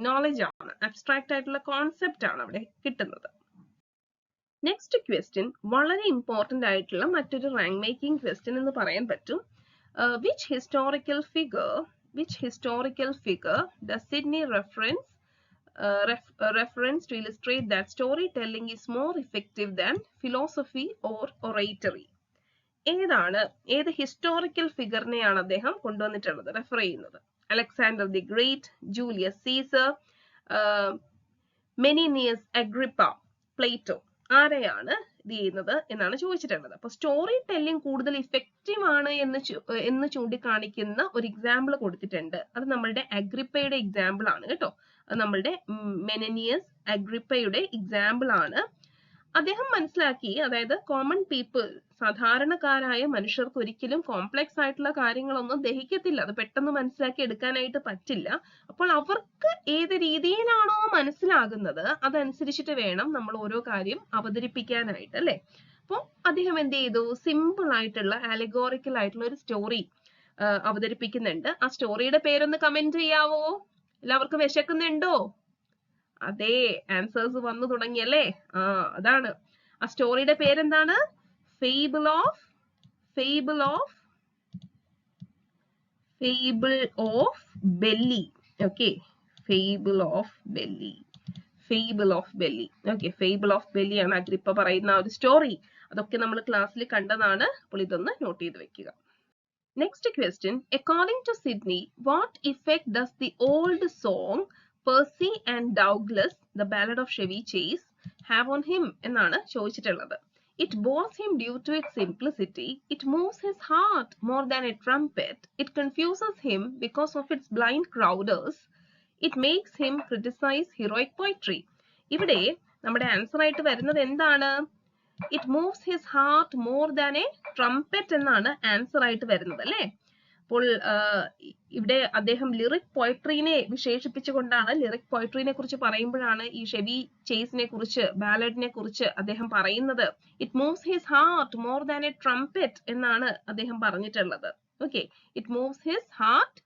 നോളജ് ആണ്, അബ്സ്ട്രാക്ട് ആയിട്ടുള്ള കോൺസെപ്റ്റ് ആണ് അവിടെ കിട്ടുന്നത്. നെക്സ്റ്റ് ക്വസ്റ്റ്യൻ വളരെ ഇമ്പോർട്ടന്റ് ആയിട്ടുള്ള മറ്റൊരു റാങ്ക് മേക്കിംഗ് ക്വസ്റ്റ്യൻ എന്ന് പറയാൻ പറ്റും. Which historical figure does Sydney reference to illustrate that storytelling is more effective than philosophy or oratory? ഏത് ഹിസ്റ്റോറിക്കൽ ഫിഗറിനെയാണ് അദ്ദേഹം കൊണ്ടുവന്നിട്ടുള്ളത്, റെഫർ ചെയ്യുന്നത്? Alexander the Great, Julius Caesar, Menenius Agrippa, Plato, ആരെയാണ് ഇത് ചെയ്യുന്നത് എന്നാണ് ചോദിച്ചിട്ടുള്ളത്. അപ്പൊ സ്റ്റോറി ടെല്ലിംഗ് കൂടുതൽ ഇഫക്റ്റീവ് ആണ് എന്ന് ചൂണ്ടിക്കാണിക്കുന്ന ഒരു എക്സാമ്പിൾ കൊടുത്തിട്ടുണ്ട്. അത് നമ്മളുടെ അഗ്രിപ്പയുടെ എക്സാമ്പിൾ ആണ് കേട്ടോ. അത് നമ്മളുടെ മെനിനിയസ് അഗ്രിപ്പയുടെ എക്സാമ്പിൾ ആണ്. അദ്ദേഹം മനസ്സിലാക്കി, അതായത് കോമൺ പീപ്പിൾ, സാധാരണക്കാരായ മനുഷ്യർക്ക് ഒരിക്കലും കോംപ്ലക്സ് ആയിട്ടുള്ള കാര്യങ്ങളൊന്നും ദഹിക്കത്തില്ല, അത് പെട്ടെന്ന് മനസ്സിലാക്കി എടുക്കാനായിട്ട് പറ്റില്ല. അപ്പോൾ അവർക്ക് ഏത് രീതിയിലാണോ മനസ്സിലാകുന്നത് അതനുസരിച്ചിട്ട് വേണം നമ്മൾ ഓരോ കാര്യം അവതരിപ്പിക്കാനായിട്ട്, അല്ലെ? അപ്പോൾ അദ്ദേഹം എന്ത് ചെയ്തു, സിമ്പിൾ ആയിട്ടുള്ള അലഗോറിക്കൽ ആയിട്ടുള്ള ഒരു സ്റ്റോറി അവതരിപ്പിക്കുന്നുണ്ട്. ആ സ്റ്റോറിയുടെ പേരൊന്ന് കമന്റ് ചെയ്യാവോ? എല്ലാവർക്കും വിശക്കുന്നുണ്ടോ? അതെ, ആൻസേഴ്സ് വന്നു തുടങ്ങിയല്ലേ? അതാണ് ആ സ്റ്റോറിയുടെ പേരെന്താണ്? Fable of belly. Okay, fable of belly. Okay, fable of belly ആണ് അഗ്രിപ്പ പറയുന്ന ഒരു സ്റ്റോറി. അതൊക്കെ നമ്മൾ ക്ലാസ്സിൽ കണ്ടതാണ്. അപ്പോൾ ഇതൊന്ന് നോട്ട് ചെയ്ത് വെക്കുക. Next question. According to Sidney, what effect does the old song Percy and Douglas, the Ballad of Chevy Chase, have on him? എന്നാണ് ചോദിച്ചിട്ടുള്ളത്. It bores him due to its simplicity. It moves his heart more than a trumpet. It confuses him because of its blind crowders. It makes him criticize heroic poetry. ഇവിടെ നമ്മുടെ answer ആയിട്ട് വരുന്നത് എന്താണ്? It moves his heart more than A trumpet എന്നാണ് answer ആയിട്ട് വരുന്നത്, അല്ലേ? അപ്പോൾ ഇവിടെ അദ്ദേഹം ലിറിക് പോയട്രീനെ വിശേഷിപ്പിച്ചുകൊണ്ടാണ്, ലിറിക് പോയട്രീനെ കുറിച്ച് പറയുമ്പോഴാണ് ഈ ഷെവി ചേസിനെ കുറിച്ച്, ബാലഡിനെ കുറിച്ച് അദ്ദേഹം പറയുന്നത്. It moves his heart more than A trumpet എന്നാണ് അദ്ദേഹം പറഞ്ഞിട്ടുള്ളത്. Okay, it moves his heart.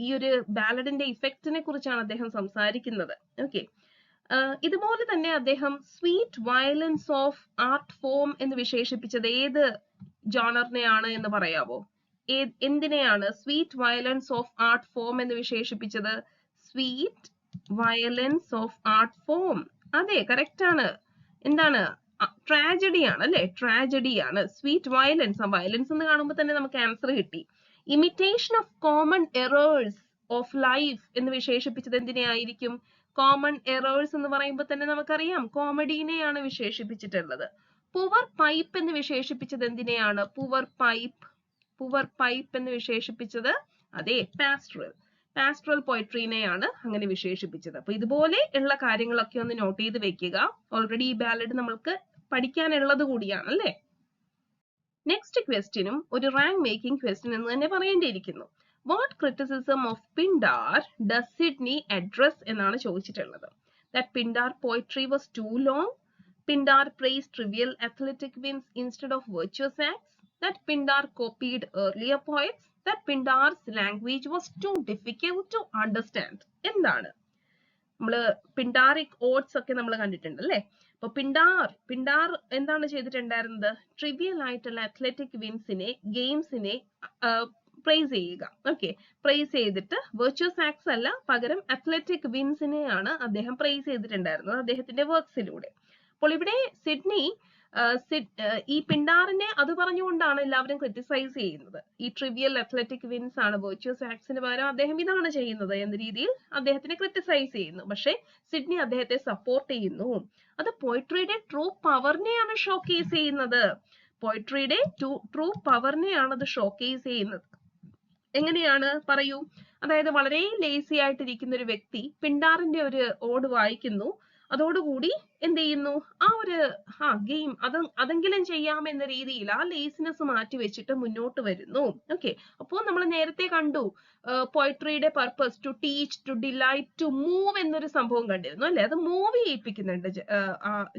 ഈ ഒരു ബാലഡിന്റെ ഇഫക്റ്റിനെ കുറിച്ചാണ് അദ്ദേഹം സംസാരിക്കുന്നത്. ഓക്കെ, ഇതുപോലെ തന്നെ അദ്ദേഹം sweet violence of art form എന്ന് വിശേഷിപ്പിച്ചത് ഏത് ജോണറിനെയാണ് എന്ന് പറയാവോ? എന്തിനെയാണ് sweet violence of art form എന്ന് വിശേഷിപ്പിച്ചത്? Sweet violence of art form. അതെ, കറക്റ്റ് ആണ്. എന്താണ്? ട്രാജഡി ആണ്, അല്ലെ? ട്രാജഡി ആണ് സ്വീറ്റ് വയലൻസ്. വയലൻസ് എന്ന് കാണുമ്പോൾ തന്നെ നമുക്ക് ആൻസർ കിട്ടി. Imitation of common errors of life എന്ന് വിശേഷിപ്പിച്ചത് എന്തിനെയായിരിക്കും? കോമൺ എറേഴ്സ് എന്ന് പറയുമ്പോൾ തന്നെ നമുക്കറിയാം കോമഡിനെയാണ് വിശേഷിപ്പിച്ചിട്ടുള്ളത്. പുവർ പൈപ്പ് എന്ന് വിശേഷിപ്പിച്ചത് എന്തിനെയാണ്? പുവർ പൈപ്പ് എന്ന് വിശേഷിപ്പിച്ചത് അതെ പാസ്റ്ററൽ പോയട്രീനെയാണ് അങ്ങനെ വിശേഷിപ്പിച്ചത്. അപ്പൊ ഇതുപോലെ ഉള്ള കാര്യങ്ങളൊക്കെ ഒന്ന് നോട്ട് ചെയ്ത് വെക്കുക. ഓൾറെഡി ഈ ബാലഡ് നമ്മൾക്ക് പഠിക്കാനുള്ളത് കൂടിയാണ്, അല്ലേ? നെക്സ്റ്റ് ക്വസ്റ്റ്യനും ഒരു റാങ്ക് മേക്കിംഗ് ക്വസ്റ്റ്യൻ എന്ന് തന്നെ പറയേണ്ടിയിരിക്കുന്നു. What criticism of Pindar does Sidney address എന്നാണ് ചോദിച്ചിട്ടുള്ളത്. That Pindar poetry was too long. Pindar praised trivial athletic wins instead of virtuous acts. That Pindar copied earlier poets. That Pindar's language was too difficult to understand. എന്താണ്? നമ്മള് പിൻഡാറിക് oats ഒക്കെ നമ്മൾ കണ്ടിട്ടുണ്ട്, അല്ലേ? അപ്പൊ പിൻഡാർ എന്താണ് ചെയ്തിട്ടുണ്ടായിരുന്നത്? ട്രിവിയൽ ആയിട്ടുള്ള അത്ലറ്റിക് ഗെയിംസിനെ പ്രൈസ് ചെയ്യുക. ഓക്കെ, പ്രൈസ് ചെയ്തിട്ട് വെർച്വസ് ആക്ട്സ് അല്ല, പകരം അത്ലറ്റിക് വിൻസിനെയാണ് അദ്ദേഹം പ്രൈസ് ചെയ്തിട്ടുണ്ടായിരുന്നത് അദ്ദേഹത്തിന്റെ വർക്ക്സിലൂടെ. അപ്പോൾ ഇവിടെ സിഡ്നി ഈ പിൻഡാറിനെ അത് പറഞ്ഞുകൊണ്ടാണ് എല്ലാവരും ക്രിറ്റിസൈസ് ചെയ്യുന്നത്. ഈ ട്രിവിയൽ അത്ലറ്റിക് വിൻസ് ആണ്, വെർച്വസ് ആക്ട്സിന് പകരം അദ്ദേഹം ഇതാണ് ചെയ്യുന്നത് എന്ന രീതിയിൽ അദ്ദേഹത്തിനെ ക്രിറ്റിസൈസ് ചെയ്യുന്നു. പക്ഷെ സിഡ്നി അദ്ദേഹത്തെ സപ്പോർട്ട് ചെയ്യുന്നു. അത് പോയിട്രിയുടെ ട്രൂ പവറിനെയാണ് ഷോക്കേസ് ചെയ്യുന്നത്. പോയിട്രിയുടെ ട്രൂ പവറിനെയാണ് അത് ഷോക്കേസ് ചെയ്യുന്നത്. എങ്ങനെയാണ് പറയൂ? അതായത് വളരെ ലേസി ആയിട്ടിരിക്കുന്ന ഒരു വ്യക്തി പിൻഡാറിന്റെ ഒരു ഓട് വായിക്കുന്നു, അതോടുകൂടി എന്ത് ചെയ്യുന്നു? ആ ഒരു ഗെയിം അതെങ്കിലും ചെയ്യാം എന്ന രീതിയിൽ ആ ലേസിനെസ് മാറ്റി വെച്ചിട്ട് മുന്നോട്ട് വരുന്നു. ഓക്കെ, അപ്പോൾ നമ്മൾ നേരത്തെ കണ്ടു പോയിട്രിയുടെ purpose to teach, to delight, to move എന്നൊരു സംഭവം കണ്ടിരുന്നു, അല്ലെ? അത് മൂവ് ചെയ്യിപ്പിക്കുന്നുണ്ട്,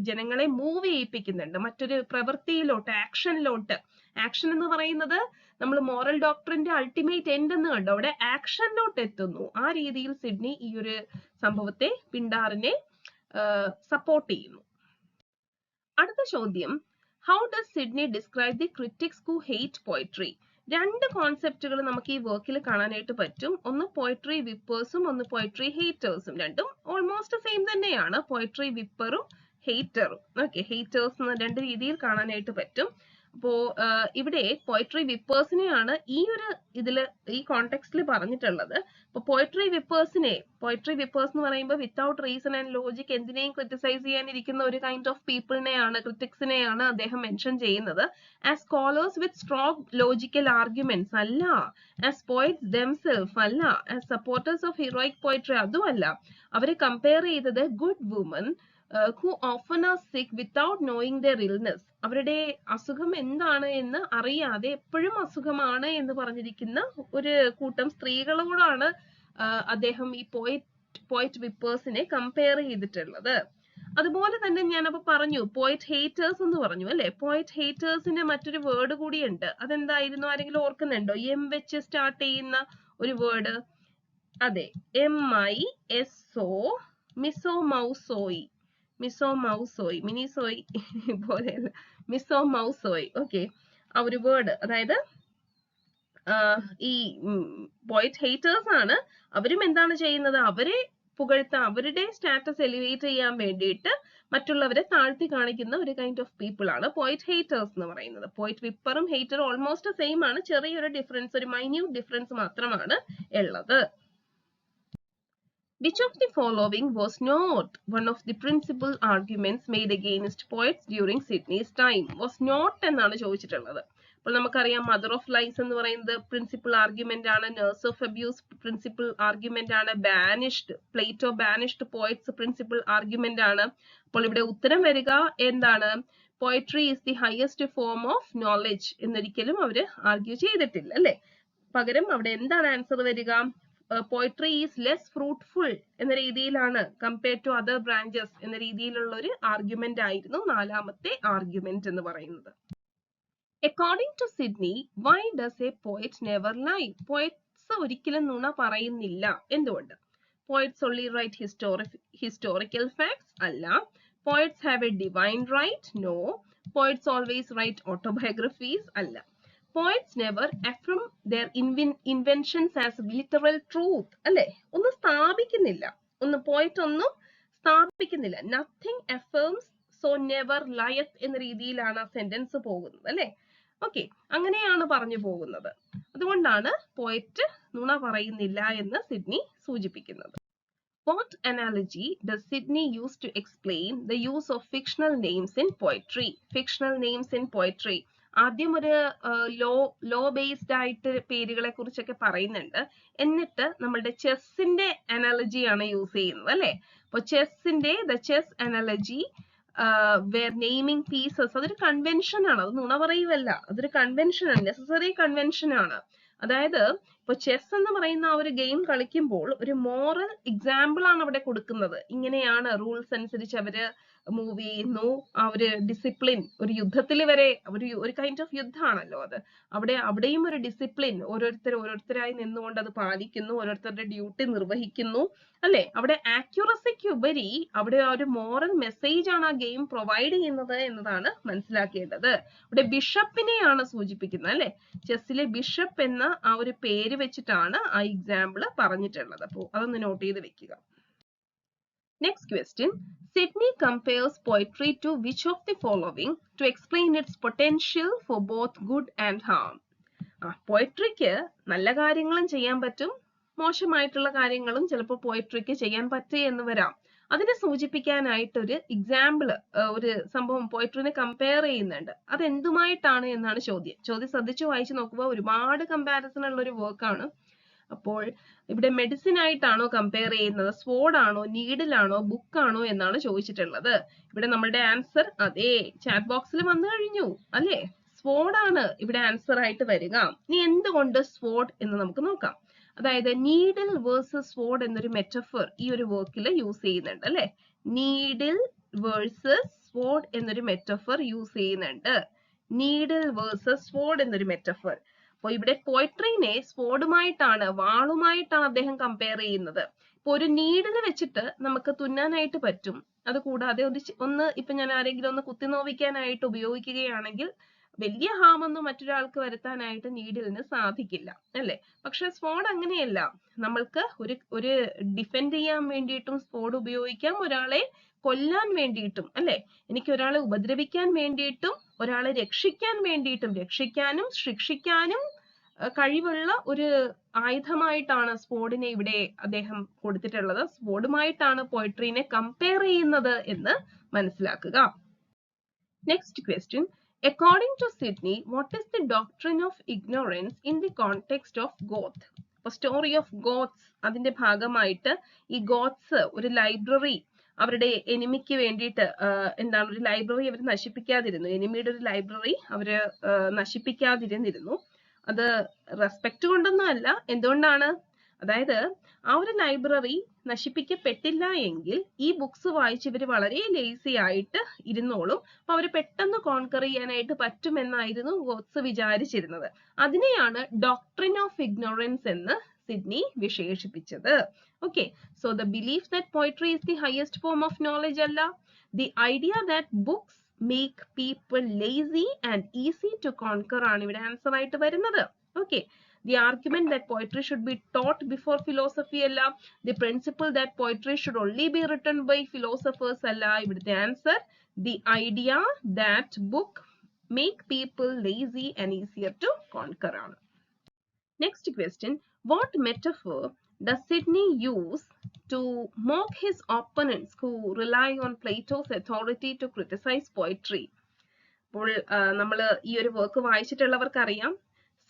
ജനങ്ങളെ മൂവ് ചെയ്യിപ്പിക്കുന്നുണ്ട് മറ്റൊരു പ്രവൃത്തിയിലോട്ട്, ആക്ഷനിലോട്ട്. ആക്ഷൻ എന്ന് പറയുന്നത് നമ്മൾ മോറൽ ഡോക്ടറിന്റെ അൾട്ടിമേറ്റ് എൻഡ് എന്ന് കണ്ടു, അവിടെ ആക്ഷനിലോട്ട് എത്തുന്നു. ആ രീതിയിൽ സിഡ്നി ഈ ഒരു സംഭവത്തെ, പിൻഡാറിനെ സപ്പോർട്ട് ചെയ്യുന്നു. അടുത്ത ചോദ്യം, how does Sydney describe the critics who hate poetry? രണ്ട് കോൺസെപ്റ്റുകൾ നമുക്ക് ഈ വർക്കിൽ കാണാനായിട്ട് പറ്റും. ഒന്ന് പോയട്രി വിപ്പേഴ്സും ഒന്ന് പോയട്രി ഹേറ്റേഴ്സും. രണ്ടും ഓൾമോസ്റ്റ് സെയിം തന്നെയാണ്, പോയട്രി വിപ്പറും ഹേറ്ററും. ഓക്കെ, ഹേറ്റേഴ്സ് രണ്ട് രീതിയിൽ കാണാനായിട്ട് പറ്റും. അപ്പോ ഇവിടെ പോയട്രി വിപ്പേഴ്സിനെയാണ് ഈ ഒരു ഈ കോണ്ടെക്സ്റ്റിൽ പറഞ്ഞിട്ടുള്ളത്. അപ്പൊ പോയട്രി വിപ്പേഴ്സ് എന്ന് പറയുമ്പോൾ വിത്തൗട്ട് റീസൺ ആൻഡ് ലോജിക് എന്തിനേയും ക്രിറ്റിസൈസ് ചെയ്യാനിരിക്കുന്ന ഒരു കൈൻഡ് ഓഫ് പീപ്പിളിനെയാണ്, ക്രിറ്റിക്സിനെയാണ് അദ്ദേഹം മെൻഷൻ ചെയ്യുന്നത്. As scholars with strong logical arguments അല്ല, ആസ് പോയറ്റ്സ് ദംസെൽഫ് അല്ല, as supporters of heroic poetry അതും അല്ല. അവരെ കമ്പയർ ചെയ്തത് good woman, who often are sick without knowing their illness. അവരുടെ അസുഖം എന്താണ് എന്ന് അറിയാതെ എപ്പോഴും അസുഖമാണ് എന്ന് പറഞ്ഞിരിക്കുന്ന ഒരു കൂട്ടം സ്ത്രീകളോടാണ് അദ്ദേഹം ഈ പോയിറ്റ് വിപ്പേഴ്സിനെ കമ്പയർ ചെയ്തിട്ടുള്ളത്. അതുപോലെ തന്നെ ഞാൻ അപ്പൊ പറഞ്ഞു പോയിറ്റ് ഹേറ്റേഴ്സ് എന്ന് പറഞ്ഞു അല്ലെ. പോയിറ്റ് ഹേറ്റേഴ്സിന്റെ മറ്റൊരു വേർഡ് കൂടിയുണ്ട്. അതെന്തായിരുന്നു? ആരെങ്കിലും ഓർക്കുന്നുണ്ടോ? എം വെച്ച് സ്റ്റാർട്ട് ചെയ്യുന്ന ഒരു വേർഡ്. അതെ, MISO, മിസോമൗസോയി. മിസോമൗസോയി, മിനിസോയി പോലെയല്ല, മിസോമൗസോയി. ഓക്കെ, ആ ഒരു വേർഡ്. അതായത് ഈ പോയിറ്റ് ഹേറ്റേഴ്സ് ആണ്. അവരും എന്താണ് ചെയ്യുന്നത്? അവരെ പുകഴ്ത്താൻ, അവരുടെ സ്റ്റാറ്റസ് എലിവേറ്റ് ചെയ്യാൻ വേണ്ടിയിട്ട് മറ്റുള്ളവരെ താഴ്ത്തി കാണിക്കുന്ന ഒരു കൈൻഡ് ഓഫ് പീപ്പിൾ ആണ് പോയിറ്റ് ഹേറ്റേഴ്സ് എന്ന് പറയുന്നത്. പോയിറ്റ് വിപ്പറും ഹേറ്ററും ഓൾമോസ്റ്റ് സെയിം ആണ്. ചെറിയൊരു ഡിഫറൻസ്, ഒരു മൈന്യൂട്ട് ഡിഫറൻസ് മാത്രമാണ് ഉള്ളത്. Which of the following was not one of the principal arguments made against poets during Sidney's time? Was not എന്നാണ് ചോദിച്ചിട്ടുള്ളത്. അപ്പോൾ നമുക്കറിയാം മദർ ഓഫ് ലൈസ് എന്ന് പറയുന്നത് പ്രിൻസിപ്പൽ ആർഗ്യുമെന്റ് ആണ്. Nurse of abuse principal argument ആണ്. Banished, Plato banished poets principal argument ആണ്. അപ്പോൾ ഇവിടെ ഉത്തരം വരിക എന്താണ്? Poetry is the highest form of knowledge എന്നൊരിക്കലും അവര് ആർഗ്യൂ ചെയ്തിട്ടില്ല അല്ലെ. പകരം അവിടെ എന്താണ് ആൻസർ വരിക? പോയട്രി ഈസ് ലെസ് ഫ്രൂട്ട്ഫുൾ എന്ന രീതിയിലാണ് കമ്പയർഡ് ടു അതർ ബ്രാഞ്ചസ് എന്ന രീതിയിലുള്ള ഒരു ആർഗ്യുമെന്റ് ആയിരുന്നു നാലാമത്തെ ആർഗ്യുമെന്റ് എന്ന് പറയുന്നത്. According to Sidney, why does a poet never lie? Poets ഒരിക്കലും നുണ പറയുന്നില്ല. എന്തുകൊണ്ട്? Poets only write historical facts? അല്ല. Poets have a divine right? No. Poets always write autobiographies? അല്ല. Poets never affirm their inventions as literal truth. അല്ലെ, ഒന്നും സ്ഥാപിക്കുന്നില്ല. പോയിറ്റ് ഒന്നും സ്ഥാപിക്കുന്നില്ല. Nothing affirms, so never lieth എന്ന രീതിയിലാണ് ആ സെന്റൻസ് പോകുന്നത് അല്ലെ. ഓക്കെ, അങ്ങനെയാണ് പറഞ്ഞു പോകുന്നത്. അതുകൊണ്ടാണ് പോയിറ്റ് നുണ പറയുന്നില്ല എന്ന് സിഡ്നി സൂചിപ്പിക്കുന്നത്. What analogy does Sidney use to explain the use of fictional names in poetry? Fictional names in poetry. ആദ്യം ഒരു ലോ ബേസ്ഡ് ആയിട്ട് പേരുകളെ കുറിച്ചൊക്കെ പറയുന്നുണ്ട്. എന്നിട്ട് നമ്മളുടെ ചെസ്സിന്റെ അനാലജിയാണ് യൂസ് ചെയ്യുന്നത് അല്ലെ. അപ്പൊ ചെസ്സിന്റെ the chess analogy where naming pieces, അതൊരു കൺവെൻഷൻ ആണ്. അത് നുണ പറയുവല്ല, അതൊരു കൺവെൻഷൻ ആണ്, നെസസറി കൺവെൻഷൻ ആണ്. അതായത് ഇപ്പൊ ചെസ് എന്ന് പറയുന്ന ആ ഒരു ഗെയിം കളിക്കുമ്പോൾ ഒരു മോറൽ എക്സാമ്പിൾ ആണ് അവിടെ കൊടുക്കുന്നത്. ഇങ്ങനെയാണ് റൂൾസ് അനുസരിച്ച് അവര് മൂവ് ചെയ്യുന്നു. ആ ഒരു ഡിസിപ്ലിൻ, ഒരു യുദ്ധത്തിൽ വരെ ഒരു കൈൻഡ് ഓഫ് യുദ്ധമാണല്ലോ അത്. അവിടെയും ഒരു ഡിസിപ്ലിൻ, ഓരോരുത്തരായി നിന്നുകൊണ്ട് അത് പാലിക്കുന്നു, ഓരോരുത്തരുടെ ഡ്യൂട്ടി നിർവഹിക്കുന്നു അല്ലെ. അവിടെ ആക്യുറസിക്ക് ഉപരി അവിടെ ആ ഒരു മോറൽ മെസ്സേജ് ആണ് ആ ഗെയിം പ്രൊവൈഡ് ചെയ്യുന്നത് എന്നതാണ് മനസ്സിലാക്കേണ്ടത്. ഇവിടെ ബിഷപ്പിനെയാണ് സൂചിപ്പിക്കുന്നത് അല്ലെ. ചെസ്സിലെ ബിഷപ്പ് എന്ന ആ ഒരു പേര് വെച്ചിട്ടാണ് ആ എക്സാമ്പിൾ പറഞ്ഞിട്ടുള്ളത്. അപ്പോൾ അതൊന്ന് നോട്ട് ചെയ്ത് വെക്കുക. Next question. Sidney compares poetry to which of the following to explain its potential for both good and harm? പോയട്രിക്ക് നല്ല കാര്യങ്ങളും ചെയ്യാൻ പറ്റും, മോശമായിട്ടുള്ള കാര്യങ്ങളും ചിലപ്പോൾ പോയട്രിക്ക് ചെയ്യാൻ പറ്റുക എന്ന് വരാം. അതിനെ സൂചിപ്പിക്കാനായിട്ടൊരു എക്സാമ്പിൾ, ഒരു സംഭവം പോയട്രിനെ കമ്പയർ ചെയ്യുന്നുണ്ട്. അത് എന്തുമായിട്ടാണ് എന്നാണ് ചോദ്യം. ശ്രദ്ധിച്ചു വായിച്ചു നോക്കുമ്പോൾ ഒരുപാട് കമ്പാരിസൺ ഉള്ള ഒരു വർക്കാണ്. അപ്പോൾ ഇവിടെ മെഡിസിൻ ആയിട്ടാണോ കമ്പയർ ചെയ്യുന്നത്, സ്വോർഡ് ആണോ, നീഡിലാണോ, ബുക്കാണോ എന്നാണ് ചോദിച്ചിട്ടുള്ളത്. ഇവിടെ നമ്മളുടെ ആൻസർ അതെ ചാറ്റ് ബോക്സിൽ വന്നു കഴിഞ്ഞു അല്ലെ. സ്വോർഡ് ആണ് ഇവിടെ ആൻസർ ആയിട്ട് വരിക. ഇനി എന്തുകൊണ്ട് സ്വോർഡ് എന്ന് നമുക്ക് നോക്കാം. അതായത് നീഡിൽ വേഴ്സസ് സ്വോർഡ് എന്നൊരു മെറ്റഫർ ഈ ഒരു വർക്കിൽ യൂസ് ചെയ്യുന്നുണ്ട് അല്ലെ. നീഡിൽ വേഴ്സസ് സ്വോർഡ് എന്നൊരു മെറ്റഫർ യൂസ് ചെയ്യുന്നുണ്ട്. നീഡിൽ വേഴ്സസ് സ്വോർഡ് എന്നൊരു മെറ്റഫർ. അപ്പൊ ഇവിടെ പോയട്രീനെ സ്വോർഡുമായിട്ടാണ്, വാളുമായിട്ടാണ് അദ്ദേഹം കമ്പയർ ചെയ്യുന്നത്. ഇപ്പൊ ഒരു നീഡിൽ വെച്ചിട്ട് നമുക്ക് തുന്നാനായിട്ട് പറ്റും. അത് കൂടാതെ ഒന്ന് ഇപ്പൊ ഞാൻ ആരെങ്കിലും ഒന്ന് കുത്തി നോവിക്കാനായിട്ട് ഉപയോഗിക്കുകയാണെങ്കിൽ വലിയ ഹാമൊന്നും മറ്റൊരാൾക്ക് വരുത്താനായിട്ട് നീഡിലിന് സാധിക്കില്ല അല്ലെ. പക്ഷെ സ്വോർഡ് അങ്ങനെയല്ല. നമ്മൾക്ക് ഒരു ഡിഫെൻഡ് ചെയ്യാൻ വേണ്ടിയിട്ടും സ്വോർഡ് ഉപയോഗിക്കാം, ഒരാളെ കൊല്ലാൻ വേണ്ടിയിട്ടും അല്ലെ. എനിക്ക് ഒരാളെ ഉപദ്രവിക്കാൻ വേണ്ടിയിട്ടും ഒരാളെ രക്ഷിക്കാൻ വേണ്ടിയിട്ടും, രക്ഷിക്കാനും ശിക്ഷിക്കാനും കഴിവുള്ള ഒരു ആയുധമായിട്ടാണ് സ്വോർഡിനെ ഇവിടെ അദ്ദേഹം കൊടുത്തിട്ടുള്ളത്. സ്വോർഡുമായിട്ടാണ് പോയട്രീനെ കമ്പയർ ചെയ്യുന്നത് എന്ന് മനസ്സിലാക്കുക. Next question. According to Sidney, what is the doctrine of ignorance in the context of Goth? Story of Goths അതിന്റെ ഭാഗമായിട്ട് ഈ ഗോത്സ് ഒരു ലൈബ്രറി, അവരുടെ എനിമിക്ക് വേണ്ടിയിട്ട് എന്താണ് ഒരു ലൈബ്രറി അവർ നശിപ്പിക്കാതിരുന്നു. എനിമിയുടെ ഒരു ലൈബ്രറി അവര് നശിപ്പിക്കാതിരുന്നിരുന്നു. അത് റെസ്പെക്ട് കൊണ്ടൊന്നും അല്ല. എന്തുകൊണ്ടാണ്? അതായത് ആ ഒരു ലൈബ്രറി നശിപ്പിക്കപ്പെട്ടില്ല എങ്കിൽ ഈ ബുക്സ് വായിച്ച് ഇവർ വളരെ ലേസി ആയിട്ട് ഇരുന്നോളും. അപ്പൊ അവര് പെട്ടെന്ന് കോൺകർ ചെയ്യാനായിട്ട് പറ്റുമെന്നായിരുന്നു ഗോട്സ് വിചാരിച്ചിരുന്നത്. അതിനെയാണ് ഡോക്ട്രിൻ ഓഫ് ഇഗ്നോറൻസ് എന്ന് സിഡ്നി വിശേഷിപ്പിച്ചത്. Okay, so the belief that poetry is the highest form of knowledge അല്ല, the idea that books make people lazy and easy to conquer ആണ് ഇവിടെ ആൻസർ ആയിട്ട് വരുന്നത്. Okay, the argument that poetry should be taught before philosophy അല്ല, the principle that poetry should only be written by philosophers അല്ല, ഇവിടുത്തെ answer the idea that book make people lazy and easier to conquer ആണ്. Next question, what metaphor does Sidney use to mock his opponents who rely on Plato's authority to criticize poetry? അപ്പോൾ നമ്മൾ ഈ ഒരു work വായിച്ചിട്ടുള്ളവർക്ക് അറിയാം,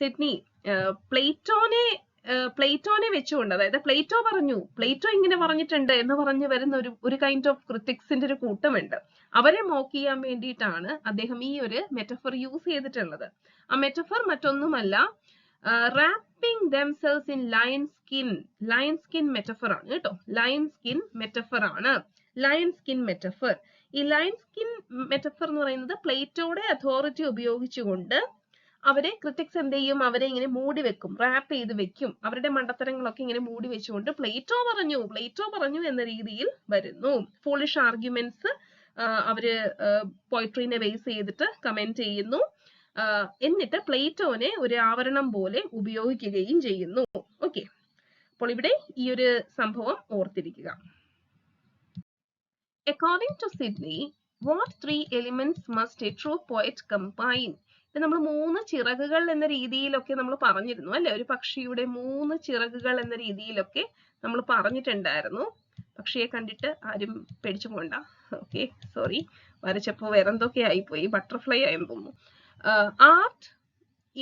Sydney പ്ലേറ്റോനെ വെച്ചുകൊണ്ട്, അതായത് Plato ഇങ്ങനെ പറഞ്ഞിട്ടുണ്ട് എന്ന് പറഞ്ഞു വരുന്ന ഒരു കൈൻഡ് ഓഫ് ക്രിറ്റിക്സിന്റെ ഒരു കൂട്ടമുണ്ട്. അവരെ മോക്ക് ചെയ്യാൻ വേണ്ടിയിട്ടാണ് അദ്ദേഹം ഈ ഒരു മെറ്റഫർ യൂസ് ചെയ്തിട്ടുള്ളത്. ആ മെറ്റഫർ മറ്റൊന്നുമല്ല, wrapping themselves in lion skin metaphor ആണ് കേട്ടോ. lion skin metaphor ആണ്. lion skin metaphor. ഈ lion skin metaphor എന്ന് പറയുന്നത് പ്ലേറ്റോയുടെ അതോറിറ്റി ഉപയോഗിച്ചുകൊണ്ട് അവരെ ക്രിറ്റിക്സ് എന്ത് ചെയ്യും, അവരെ ഇങ്ങനെ മൂടി വെക്കും, റാപ്പ് ചെയ്ത് വെക്കും. അവരുടെ മണ്ടത്തരങ്ങളൊക്കെ ഇങ്ങനെ മൂടി വെച്ചുകൊണ്ട് പ്ലേറ്റോ പറഞ്ഞു എന്ന രീതിയിൽ വരുന്നു. foolish arguments അവര് പോയിട്രീനെ ബേസ് ചെയ്തിട്ട് കമന്റ് ചെയ്യുന്നു. എന്നിട്ട് പ്ലേറ്റോനെ ഒരു ആവരണം പോലെ ഉപയോഗിക്കുകയും ചെയ്യുന്നു. ഓക്കെ, അപ്പോൾ ഇവിടെ ഈ ഒരു സംഭവം ഓർത്തിരിക്കുക. According to Sidney, what three elements must a true poet combine? ഇത് നമ്മൾ 3 ചിറകുകൾ എന്ന രീതിയിലൊക്കെ നമ്മൾ പറഞ്ഞിരുന്നു അല്ലെ, ഒരു പക്ഷിയുടെ 3 ചിറകുകൾ എന്ന രീതിയിലൊക്കെ നമ്മൾ പറഞ്ഞിട്ടുണ്ടായിരുന്നു. പക്ഷിയെ കണ്ടിട്ട് ആരും പേടിച്ചു പോണ്ട. ഓക്കെ, സോറി, വരച്ചപ്പോ വേറെന്തൊക്കെ ആയിപ്പോയി, ബട്ടർഫ്ലൈ ആയെന്ന് തോന്നുന്നു. ആർട്ട്,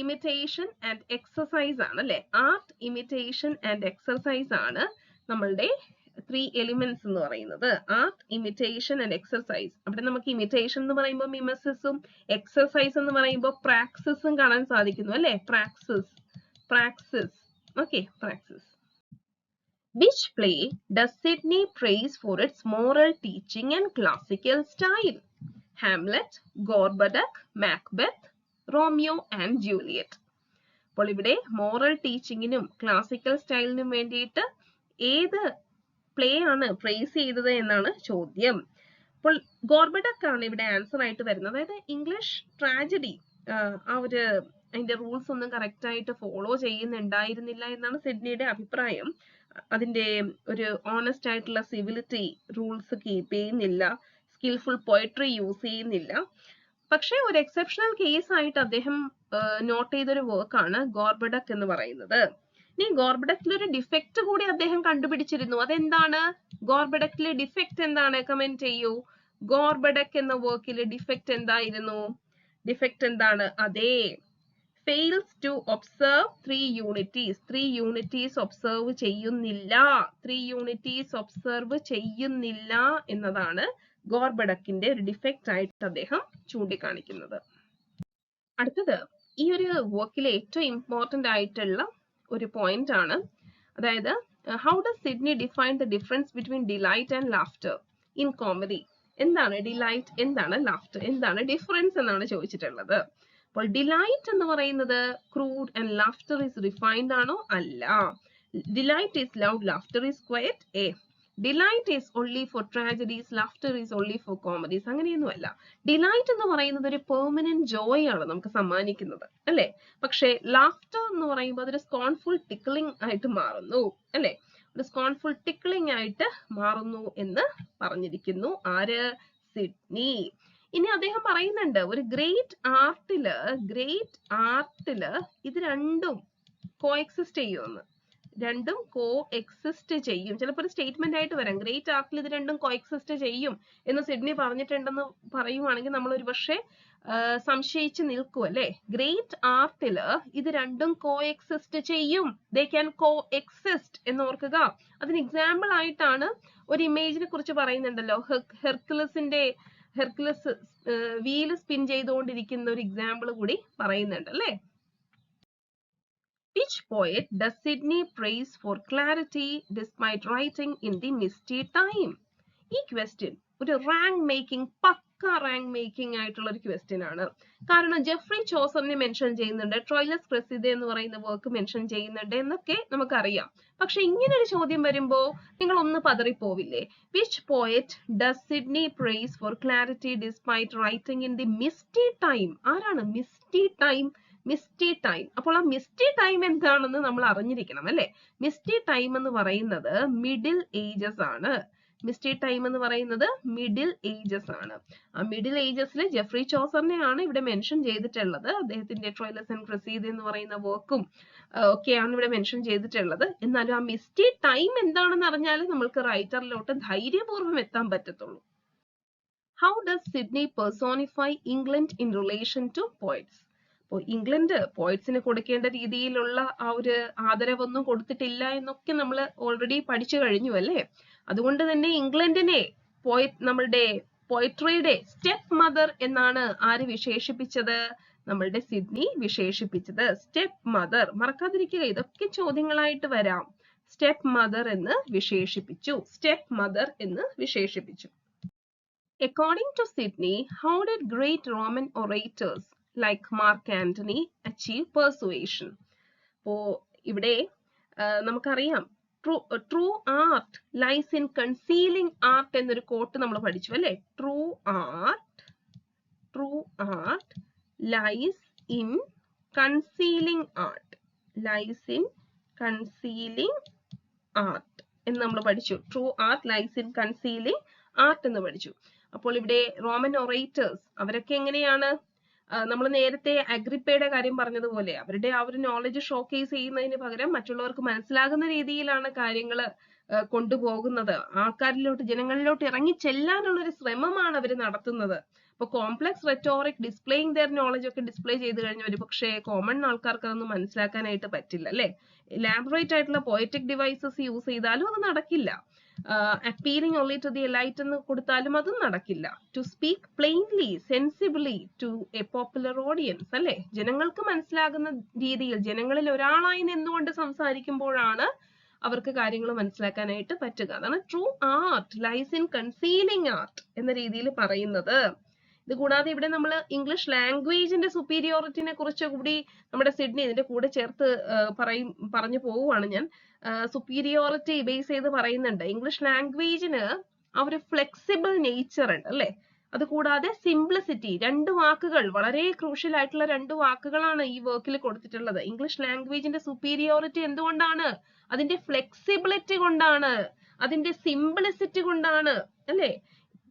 ഇമിറ്റേഷൻ ആൻഡ് എക്സസൈസ് ആണ് അല്ലെ. ആർട്ട്, ഇമിറ്റേഷൻ ആൻഡ് എക്സസൈസ് ആണ് നമ്മളുടെ 3 എലിമെന്റ്സ് എന്ന് പറയുന്നത്. Art, imitation and exercise. അവിടെ നമുക്ക് ഇമിറ്റേഷൻ എന്ന് പറയുമ്പോൾ മിമസിസും എക്സസൈസ് എന്ന് പറയുമ്പോൾ പ്രാക്സിസും കാണാൻ സാധിക്കുന്നു അല്ലെ. Praxis. Okay, praxis. Which play does Sidney praise for its moral teaching and classical style? Hamlet, Gorboduc, Macbeth, Romeo and Juliet. അപ്പോൾ ഇവിടെ മോറൽ ടീച്ചിങ്ങിനും ക്ലാസിക്കൽ സ്റ്റൈലിനും വേണ്ടിയിട്ട് ഏത് പ്ലേ ആണ് പ്രൈസ് ചെയ്തത് എന്നാണ് ചോദ്യം. അപ്പോൾ ഗോർബഡക് ആണ് ഇവിടെ ആൻസർ ആയിട്ട് വരുന്നത്. അതായത് ഇംഗ്ലീഷ് ട്രാജഡി ആ ഒരു അതിന്റെ റൂൾസ് ഒന്നും കറക്റ്റ് ആയിട്ട് ഫോളോ ചെയ്യുന്നുണ്ടായിരുന്നില്ല എന്നാണ് സിഡ്നിയുടെ അഭിപ്രായം. അതിന്റെ ഒരു ഓണസ്റ്റ് ആയിട്ടുള്ള സിവിലിറ്റി റൂൾസ് കീപ്പ് ചെയ്യുന്നില്ല, സ്കിൽഫുൾ പോയട്രി യൂസ് ചെയ്യുന്നില്ല. പക്ഷെ ഒരു എക്സെപ്ഷണൽ കേസ് ആയിട്ട് അദ്ദേഹം നോട്ട് ചെയ്തൊരു വർക്കാണ് ഗോർബഡക് എന്ന് പറയുന്നത്. ഇനി ഗോർബഡക്കിൽ ഒരു ഡിഫക്റ്റ് കൂടി അദ്ദേഹം കണ്ടുപിടിച്ചിരുന്നു. അതെന്താണ്? ഗോർബഡക്കിലെ ഡിഫക്റ്റ് എന്താണ്? കമന്റ് ചെയ്യൂ. ഗോർബഡക് എന്ന വർക്കിൽ ഡിഫക്റ്റ് എന്തായിരുന്നു? ഡിഫക്റ്റ് എന്താണ്? അതെ, fails to observe 3 unities. 3 unities observe ചെയ്യുന്നില്ല. 3 unities observe ചെയ്യുന്നില്ല എന്നതാണ് ഗോർബഡക്കിന്റെ ഒരു ഡിഫക്റ്റ് ആയിട്ട് അദ്ദേഹം ചൂണ്ടിക്കാണിക്കുന്നത്. അടുത്തത് ഈ ഒരു വർക്കിലെ ഏറ്റവും ഇമ്പോർട്ടന്റ് ആയിട്ടുള്ള ഒരു പോയിന്റ് ആണ്. അതായത് how does Sidney define the difference between delight and laughter in comedy? എന്താണ് ഡിലൈറ്റ്, എന്താണ് ലാഫ്റ്റർ, എന്താണ് ഡിഫറൻസ് എന്നാണ് ചോദിച്ചിട്ടുള്ളത്. അപ്പോൾ ഡിലൈറ്റ് എന്ന് പറയുന്നത് crude and laughter is refined ആണോ? അല്ല. Delight is loud, laughter is quiet. Delight is only for tragedies, laughter is only for comedies. അങ്ങനെയൊന്നുമല്ല. ഡിലൈറ്റ് എന്ന് പറയുന്നത് ഒരു പെർമനന്റ് ജോയ് ആണ് നമുക്ക് സമ്മാനിക്കുന്നത് അല്ലെ. പക്ഷെ ലാഫ്റ്റർ എന്ന് പറയുമ്പോൾ അതൊരു സ്കോൺഫുൾ ടിക്കിളിംഗ് ആയിട്ട് മാറുന്നു അല്ലെ. ഒരു സ്കോൺഫുൾ ടിക്കിളിംഗ് ആയിട്ട് മാറുന്നു എന്ന് പറഞ്ഞിരിക്കുന്നു ആര്? സിഡ്നി. ഇനി അദ്ദേഹം പറയുന്നുണ്ട് ഒരു ഗ്രേറ്റ് ആർട്ടില് ഇത് രണ്ടും കോ എക്സിസ്റ്റ് ചെയ്യുമെന്ന്. രണ്ടും കോ എക്സിസ്റ്റ് ചെയ്യും. ചിലപ്പോൾ ഒരു സ്റ്റേറ്റ്മെന്റ് ആയിട്ട് വരാം, ഗ്രേറ്റ് ആർട്ടിൽ ഇത് രണ്ടും കോ എക്സിസ്റ്റ് ചെയ്യും എന്ന് സിഡ്നി പറഞ്ഞിട്ടുണ്ടെന്ന് പറയുവാണെങ്കിൽ നമ്മൾ ഒരു പക്ഷേ സംശയിച്ച് നിൽക്കും അല്ലെ. ഗ്രേറ്റ് ആർട്ടില് ഇത് രണ്ടും കോ എക്സിസ്റ്റ് ചെയ്യും. ദേ ക്യാൻ കോ എക്സിസ്റ്റ് എന്ന് ഓർക്കുക. അതിന് എക്സാമ്പിൾ ആയിട്ടാണ് ഒരു ഇമേജിനെ കുറിച്ച് പറയുന്നുണ്ടല്ലോ. ഹെർക്കുലസ് വീല് സ്പിൻ ചെയ്തുകൊണ്ടിരിക്കുന്ന ഒരു എക്സാമ്പിൾ കൂടി പറയുന്നുണ്ട് അല്ലെ. Which poet does Sydney praise for clarity despite writing in the misty time? ഈ ക്വസ്റ്റ്യൻ ഒരു റാങ്ക് മേക്കിംഗ്, പക്ക റാങ്ക് മേക്കിംഗ് ആയിട്ടുള്ള ഒരു ക്വസ്റ്റ്യൻ ആണ്. കാരണം ജെഫ്രി ചോസറിനെ മെൻഷൻ ചെയ്യുന്നുണ്ട്, ട്രോയിലസ് ക്രെസിഡ എന്ന് പറയുന്ന വർക്ക് മെൻഷൻ ചെയ്യുന്നുണ്ട് എന്നൊക്കെ നമുക്കറിയാം. പക്ഷെ ഇങ്ങനെ ഒരു ചോദ്യം വരുമ്പോ നിങ്ങൾ ഒന്ന് പതറിപ്പോവില്ലേ? Which poet does Sidney praise for clarity despite writing in the misty time? ആരാണ് മിസ്റ്റി ടൈം? Misty time. അപ്പോൾ ആ മിസ്റ്റി ടൈം എന്താണെന്ന് നമ്മൾ അറിഞ്ഞിരിക്കണം അല്ലെ. മിസ്റ്റി ടൈം എന്ന് പറയുന്നത് മിഡിൽ ഏജസ് ആണ്. മിസ്റ്റി ടൈം എന്ന് പറയുന്നത് മിഡിൽ ഏജസ് ആണ്. ആ മിഡിൽ ഏജസിൽ ജെഫ്രി ചോസറിനെയാണ് ഇവിടെ മെൻഷൻ ചെയ്തിട്ടുള്ളത്. അദ്ദേഹത്തിന്റെ ട്രോയിലസ് ആൻഡ് ക്രെസീദ എന്ന് പറയുന്ന വർക്കും ഒക്കെയാണ് ഇവിടെ മെൻഷൻ ചെയ്തിട്ടുള്ളത്. എന്നാലും ആ മിസ്റ്റി ടൈം എന്താണെന്ന് അറിഞ്ഞാൽ നമ്മൾക്ക് റൈറ്ററിലോട്ട് ധൈര്യപൂർവ്വം എത്താൻ പറ്റത്തുള്ളൂ. How does Sidney personify England in relation to poets? അപ്പോൾ ഇംഗ്ലണ്ട് പോയറ്റ്സിന് കൊടുക്കേണ്ട രീതിയിലുള്ള ആ ഒരു ആദരവൊന്നും കൊടുത്തിട്ടില്ല എന്നൊക്കെ നമ്മൾ ഓൾറെഡി പഠിച്ചു കഴിഞ്ഞു അല്ലേ. അതുകൊണ്ട് തന്നെ ഇംഗ്ലണ്ടിനെ നമ്മളുടെ പോയട്രിയുടെ സ്റ്റെപ്പ് മദർ എന്നാണ് ആര് വിശേഷിപ്പിച്ചത്? നമ്മളുടെ സിഡ്നി വിശേഷിപ്പിച്ചത്. സ്റ്റെപ്പ് മദർ മറക്കാതിരിക്കുക, ഇതൊക്കെ ചോദ്യങ്ങളായിട്ട് വരാം. സ്റ്റെപ്പ് മദർ എന്ന് വിശേഷിപ്പിച്ചു. സ്റ്റെപ്പ് മദർ എന്ന് വിശേഷിപ്പിച്ചു. According to Sydney, how did great Roman orators like Mark Antony achieve persuasion? അപ്പോ ഇവിടെ നമുക്കറിയാം true art lies in concealing art എന്നൊരു കോട്ട് നമ്മൾ പഠിച്ചു അല്ലെ. True art lies in concealing art. Lies in concealing art എന്ന് നമ്മൾ പഠിച്ചു. True art lies in concealing art എന്ന് പഠിച്ചു. അപ്പോൾ ഇവിടെ റോമൻ ഒറേറ്റേഴ്സ് അവരൊക്കെ എങ്ങനെയാണ്? നമ്മൾ നേരത്തെ അഗ്രിപ്പയുടെ കാര്യം പറഞ്ഞതുപോലെ അവരുടെ ആ ഒരു നോളജ് ഷോക്കേസ് ചെയ്യുന്നതിന് പകരം മറ്റുള്ളവർക്ക് മനസ്സിലാകുന്ന രീതിയിലാണ് കാര്യങ്ങൾ കൊണ്ടുപോകുന്നത്. ആൾക്കാരിലോട്ട്, ജനങ്ങളിലോട്ട് ഇറങ്ങി ചെല്ലാനുള്ള ഒരു ശ്രമമാണ് അവർ നടത്തുന്നത്. അപ്പൊ complex rhetoric displaying their knowledge ഒക്കെ ഡിസ്പ്ലേ ചെയ്ത് കഴിഞ്ഞ ഒരു പക്ഷേ കോമൺ ആൾക്കാർക്ക് അതൊന്നും മനസ്സിലാക്കാനായിട്ട് പറ്റില്ല അല്ലെ. ഇലാബറേറ്റ് ആയിട്ടുള്ള പോയറ്റിക് ഡിവൈസസ് യൂസ് ചെയ്താലും അത് നടക്കില്ല. appealing only to the elite എന്ന് കൊടുത്താലും അതും നടക്കില്ല. To speak plainly, sensibly to a popular audience അല്ലെ. ജനങ്ങൾക്ക് മനസ്സിലാകുന്ന രീതിയിൽ ജനങ്ങളിൽ ഒരാളായി നിന്നുകൊണ്ട് സംസാരിക്കുമ്പോഴാണ് അവർക്ക് കാര്യങ്ങൾ മനസ്സിലാക്കാനായിട്ട് പറ്റുക. അതാണ് true art lies in concealing art എന്ന രീതിയിൽ പറയുന്നത്. ഇത് കൂടാതെ ഇവിടെ നമ്മൾ ഇംഗ്ലീഷ് ലാംഗ്വേജിന്റെ സുപ്പീരിയോറിറ്റിനെ കുറിച്ച് കൂടി നമ്മുടെ സിഡ്നി ഇതിന്റെ കൂടെ ചേർത്ത് പറഞ്ഞു പോവുകയാണ് ഞാൻ. സുപ്പീരിയോറിറ്റി ബേസ് ചെയ്ത് പറയുന്നുണ്ട്. ഇംഗ്ലീഷ് ലാംഗ്വേജിന് ആ ഒരു ഫ്ലെക്സിബിൾ നേച്ചർ ഉണ്ട് അല്ലെ. അതുകൂടാതെ സിംപ്ലിസിറ്റി, രണ്ട് വാക്കുകൾ, വളരെ ക്രൂഷ്യൽ ആയിട്ടുള്ള രണ്ട് വാക്കുകളാണ് ഈ വർക്കിൽ കൊടുത്തിട്ടുള്ളത്. ഇംഗ്ലീഷ് ലാംഗ്വേജിന്റെ സുപ്പീരിയോറിറ്റി എന്തുകൊണ്ടാണ്? അതിന്റെ ഫ്ലെക്സിബിലിറ്റി കൊണ്ടാണ്, അതിന്റെ സിംപ്ലിസിറ്റി കൊണ്ടാണ് അല്ലെ.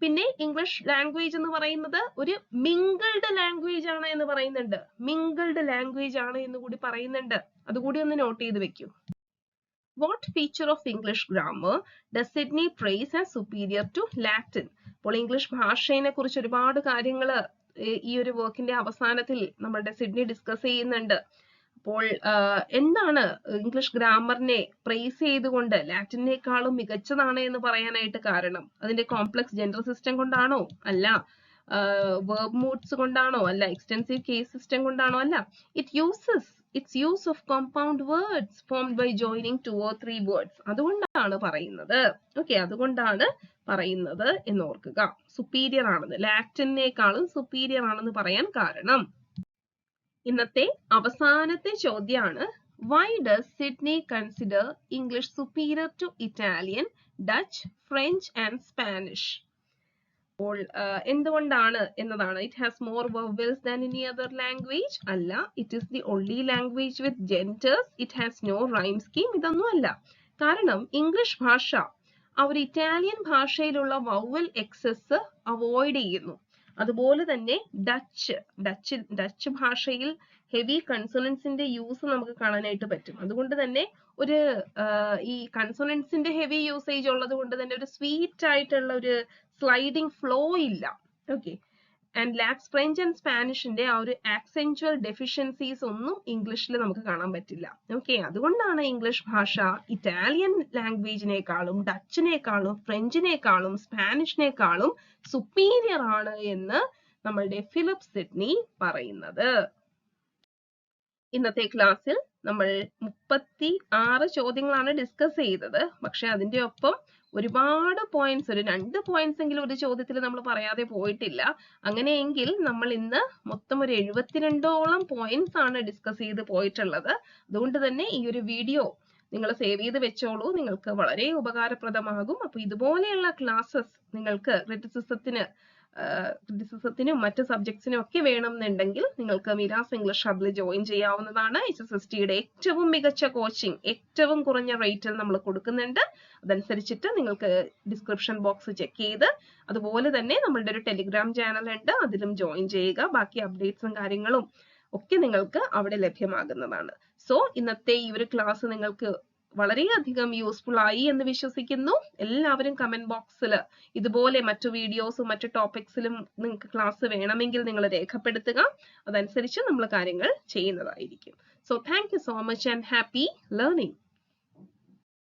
പിന്നെ ഇംഗ്ലീഷ് ലാംഗ്വേജ് എന്ന് പറയുന്നത് ഒരു മിങ്കിൾഡ് ലാംഗ്വേജ് ആണ് എന്ന് പറയുന്നുണ്ട്. മിങ്കിൾഡ് ലാംഗ്വേജ് ആണ് എന്ന് കൂടി പറയുന്നുണ്ട്. അതുകൂടി ഒന്ന് നോട്ട് ചെയ്ത് വെക്കൂ. What feature of English grammar does Sydney praise as superior to Latin? അപ്പോൾ ഇംഗ്ലീഷ് ഭാഷയെ കുറിച്ച് ഒരുപാട് കാര്യങ്ങൾ ഈ ഒരു വർക്കിന്റെ അവസാനത്തിൽ നമ്മുടെ സിഡ്നി ഡിസ്കസ് ചെയ്യുന്നുണ്ട്. അപ്പോൾ എന്താണ് ഇംഗ്ലീഷ് ഗ്രാമറിനെ പ്രൈസ് ചെയ്തുകൊണ്ട് ലാറ്റിനേക്കാളും മികച്ചതാണ് എന്ന് പറയാനായിട്ട് കാരണം? അതിന്റെ കോംപ്ലക്സ് ജെൻഡർ സിസ്റ്റം കൊണ്ടാണോ? അല്ല. verb moods കൊണ്ടാണോ? അല്ല. എക്സ്റ്റെൻസീവ് കേസ് സിസ്റ്റം കൊണ്ടാണോ? അല്ല. its use of compound words formed by joining 2 or 3 words. അതുകൊണ്ടാണ് പറയുന്നത്. ഓക്കെ, അതുകൊണ്ടാണ് പറയുന്നത് എന്ന് ഓർക്കുക. സുപ്പീരിയർ ആണെന്ന്, ലാറ്റിനേക്കാളും സുപ്പീരിയർ ആണെന്ന് പറയാൻ കാരണം. ഇന്നത്തെ അവസാനത്തെ ചോദ്യമാണ്, why does Sydney consider English superior to Italian, Dutch, French and Spanish? അപ്പോൾ എന്തുകൊണ്ടാണ് എന്നതാണ്. It has more vowels than any other language. അല്ല. It is the only language with genders. It has no rhyme scheme. ഇതൊന്നും അല്ല. കാരണം English ഭാഷ ആ ഒരു ഇറ്റാലിയൻ ഭാഷയിലുള്ള വൗവൽ എക്സസ് അവോയ്ഡ് ചെയ്യുന്നു. അതുപോലെ തന്നെ ഡച്ച് ഭാഷയിൽ ഹെവി കൺസോണൻസിന്റെ യൂസ് നമുക്ക് കാണാനായിട്ട് പറ്റും. അതുകൊണ്ട് തന്നെ ഒരു ഈ കൺസോണൻസിന്റെ ഹെവി യൂസേജ് ഉള്ളത് കൊണ്ട് തന്നെ ഒരു സ്വീറ്റ് ആയിട്ടുള്ള ഒരു സ്ലൈഡിങ് ഫ്ലോ ഇല്ല. Okay, and lax French and സ്പാനിഷിന്റെ ആ ഒരു ആക്സെൻച്വൽ ഡെഫിഷ്യൻസീസ് ഒന്നും ഇംഗ്ലീഷിൽ നമുക്ക് കാണാൻ പറ്റില്ല. ഓക്കെ, അതുകൊണ്ടാണ് ഇംഗ്ലീഷ് ഭാഷ ഇറ്റാലിയൻ ലാംഗ്വേജിനേക്കാളും ഡച്ചിനേക്കാളും ഫ്രഞ്ചിനേക്കാളും സ്പാനിഷിനേക്കാളും സുപ്പീരിയർ ആണ് എന്ന് നമ്മളുടെ ഫിലിപ്പ് സിഡ്നി പറയുന്നത്. ഇന്നത്തെ ക്ലാസ്സിൽ നമ്മൾ 36 ചോദ്യങ്ങളാണ് ഡിസ്കസ് ചെയ്തത്. പക്ഷെ അതിന്റെ ഒപ്പം ഒരുപാട് പോയിന്റ്സ്, ഒരു 2 പോയിന്റ്സ് എങ്കിലും ഒരു ചോദ്യത്തിൽ നമ്മൾ പറയാതെ പോയിട്ടില്ല. അങ്ങനെയെങ്കിൽ നമ്മൾ ഇന്ന് മൊത്തം ഒരു 72ഓളം പോയിന്റ്സ് ആണ് ഡിസ്കസ് ചെയ്ത് പോയിട്ടുള്ളത്. അതുകൊണ്ട് തന്നെ ഈ ഒരു വീഡിയോ നിങ്ങൾ സേവ് ചെയ്ത് വെച്ചോളൂ, നിങ്ങൾക്ക് വളരെ ഉപകാരപ്രദമാകും. അപ്പൊ ഇതുപോലെയുള്ള ക്ലാസ്സസ് നിങ്ങൾക്ക് ക്രിറ്റിസിസത്തിനും മറ്റ് സബ്ജക്ട്സിനും ഒക്കെ വേണമെന്നുണ്ടെങ്കിൽ നിങ്ങൾക്ക് മിരാസ് ഇംഗ്ലീഷ് ഹബിൽ ജോയിൻ ചെയ്യാവുന്നതാണ്. SSSTയുടെ ഏറ്റവും മികച്ച കോച്ചിങ് ഏറ്റവും കുറഞ്ഞ റേറ്റിൽ നമ്മൾ കൊടുക്കുന്നുണ്ട്. അതനുസരിച്ചിട്ട് നിങ്ങൾക്ക് ഡിസ്ക്രിപ്ഷൻ ബോക്സ് ചെക്ക് ചെയ്ത്, അതുപോലെ തന്നെ നമ്മളുടെ ഒരു ടെലിഗ്രാം ചാനൽ ഉണ്ട്, അതിലും ജോയിൻ ചെയ്യുക. ബാക്കി അപ്ഡേറ്റ്സും കാര്യങ്ങളും ഒക്കെ നിങ്ങൾക്ക് അവിടെ ലഭ്യമാകുന്നതാണ്. സോ ഇന്നത്തെ ഈ ഒരു ക്ലാസ് നിങ്ങൾക്ക് വളരെയധികം യൂസ്ഫുൾ ആയി എന്ന് വിശ്വസിക്കുന്നു. എല്ലാവരും കമന്റ് ബോക്സിൽ ഇതുപോലെ മറ്റു വീഡിയോസും മറ്റു ടോപ്പിക്സിലും നിങ്ങൾക്ക് ക്ലാസ് വേണമെങ്കിൽ നിങ്ങൾ രേഖപ്പെടുത്തുക. അതനുസരിച്ച് നമ്മൾ കാര്യങ്ങൾ ചെയ്യുന്നതായിരിക്കും. So thank you so much and happy learning.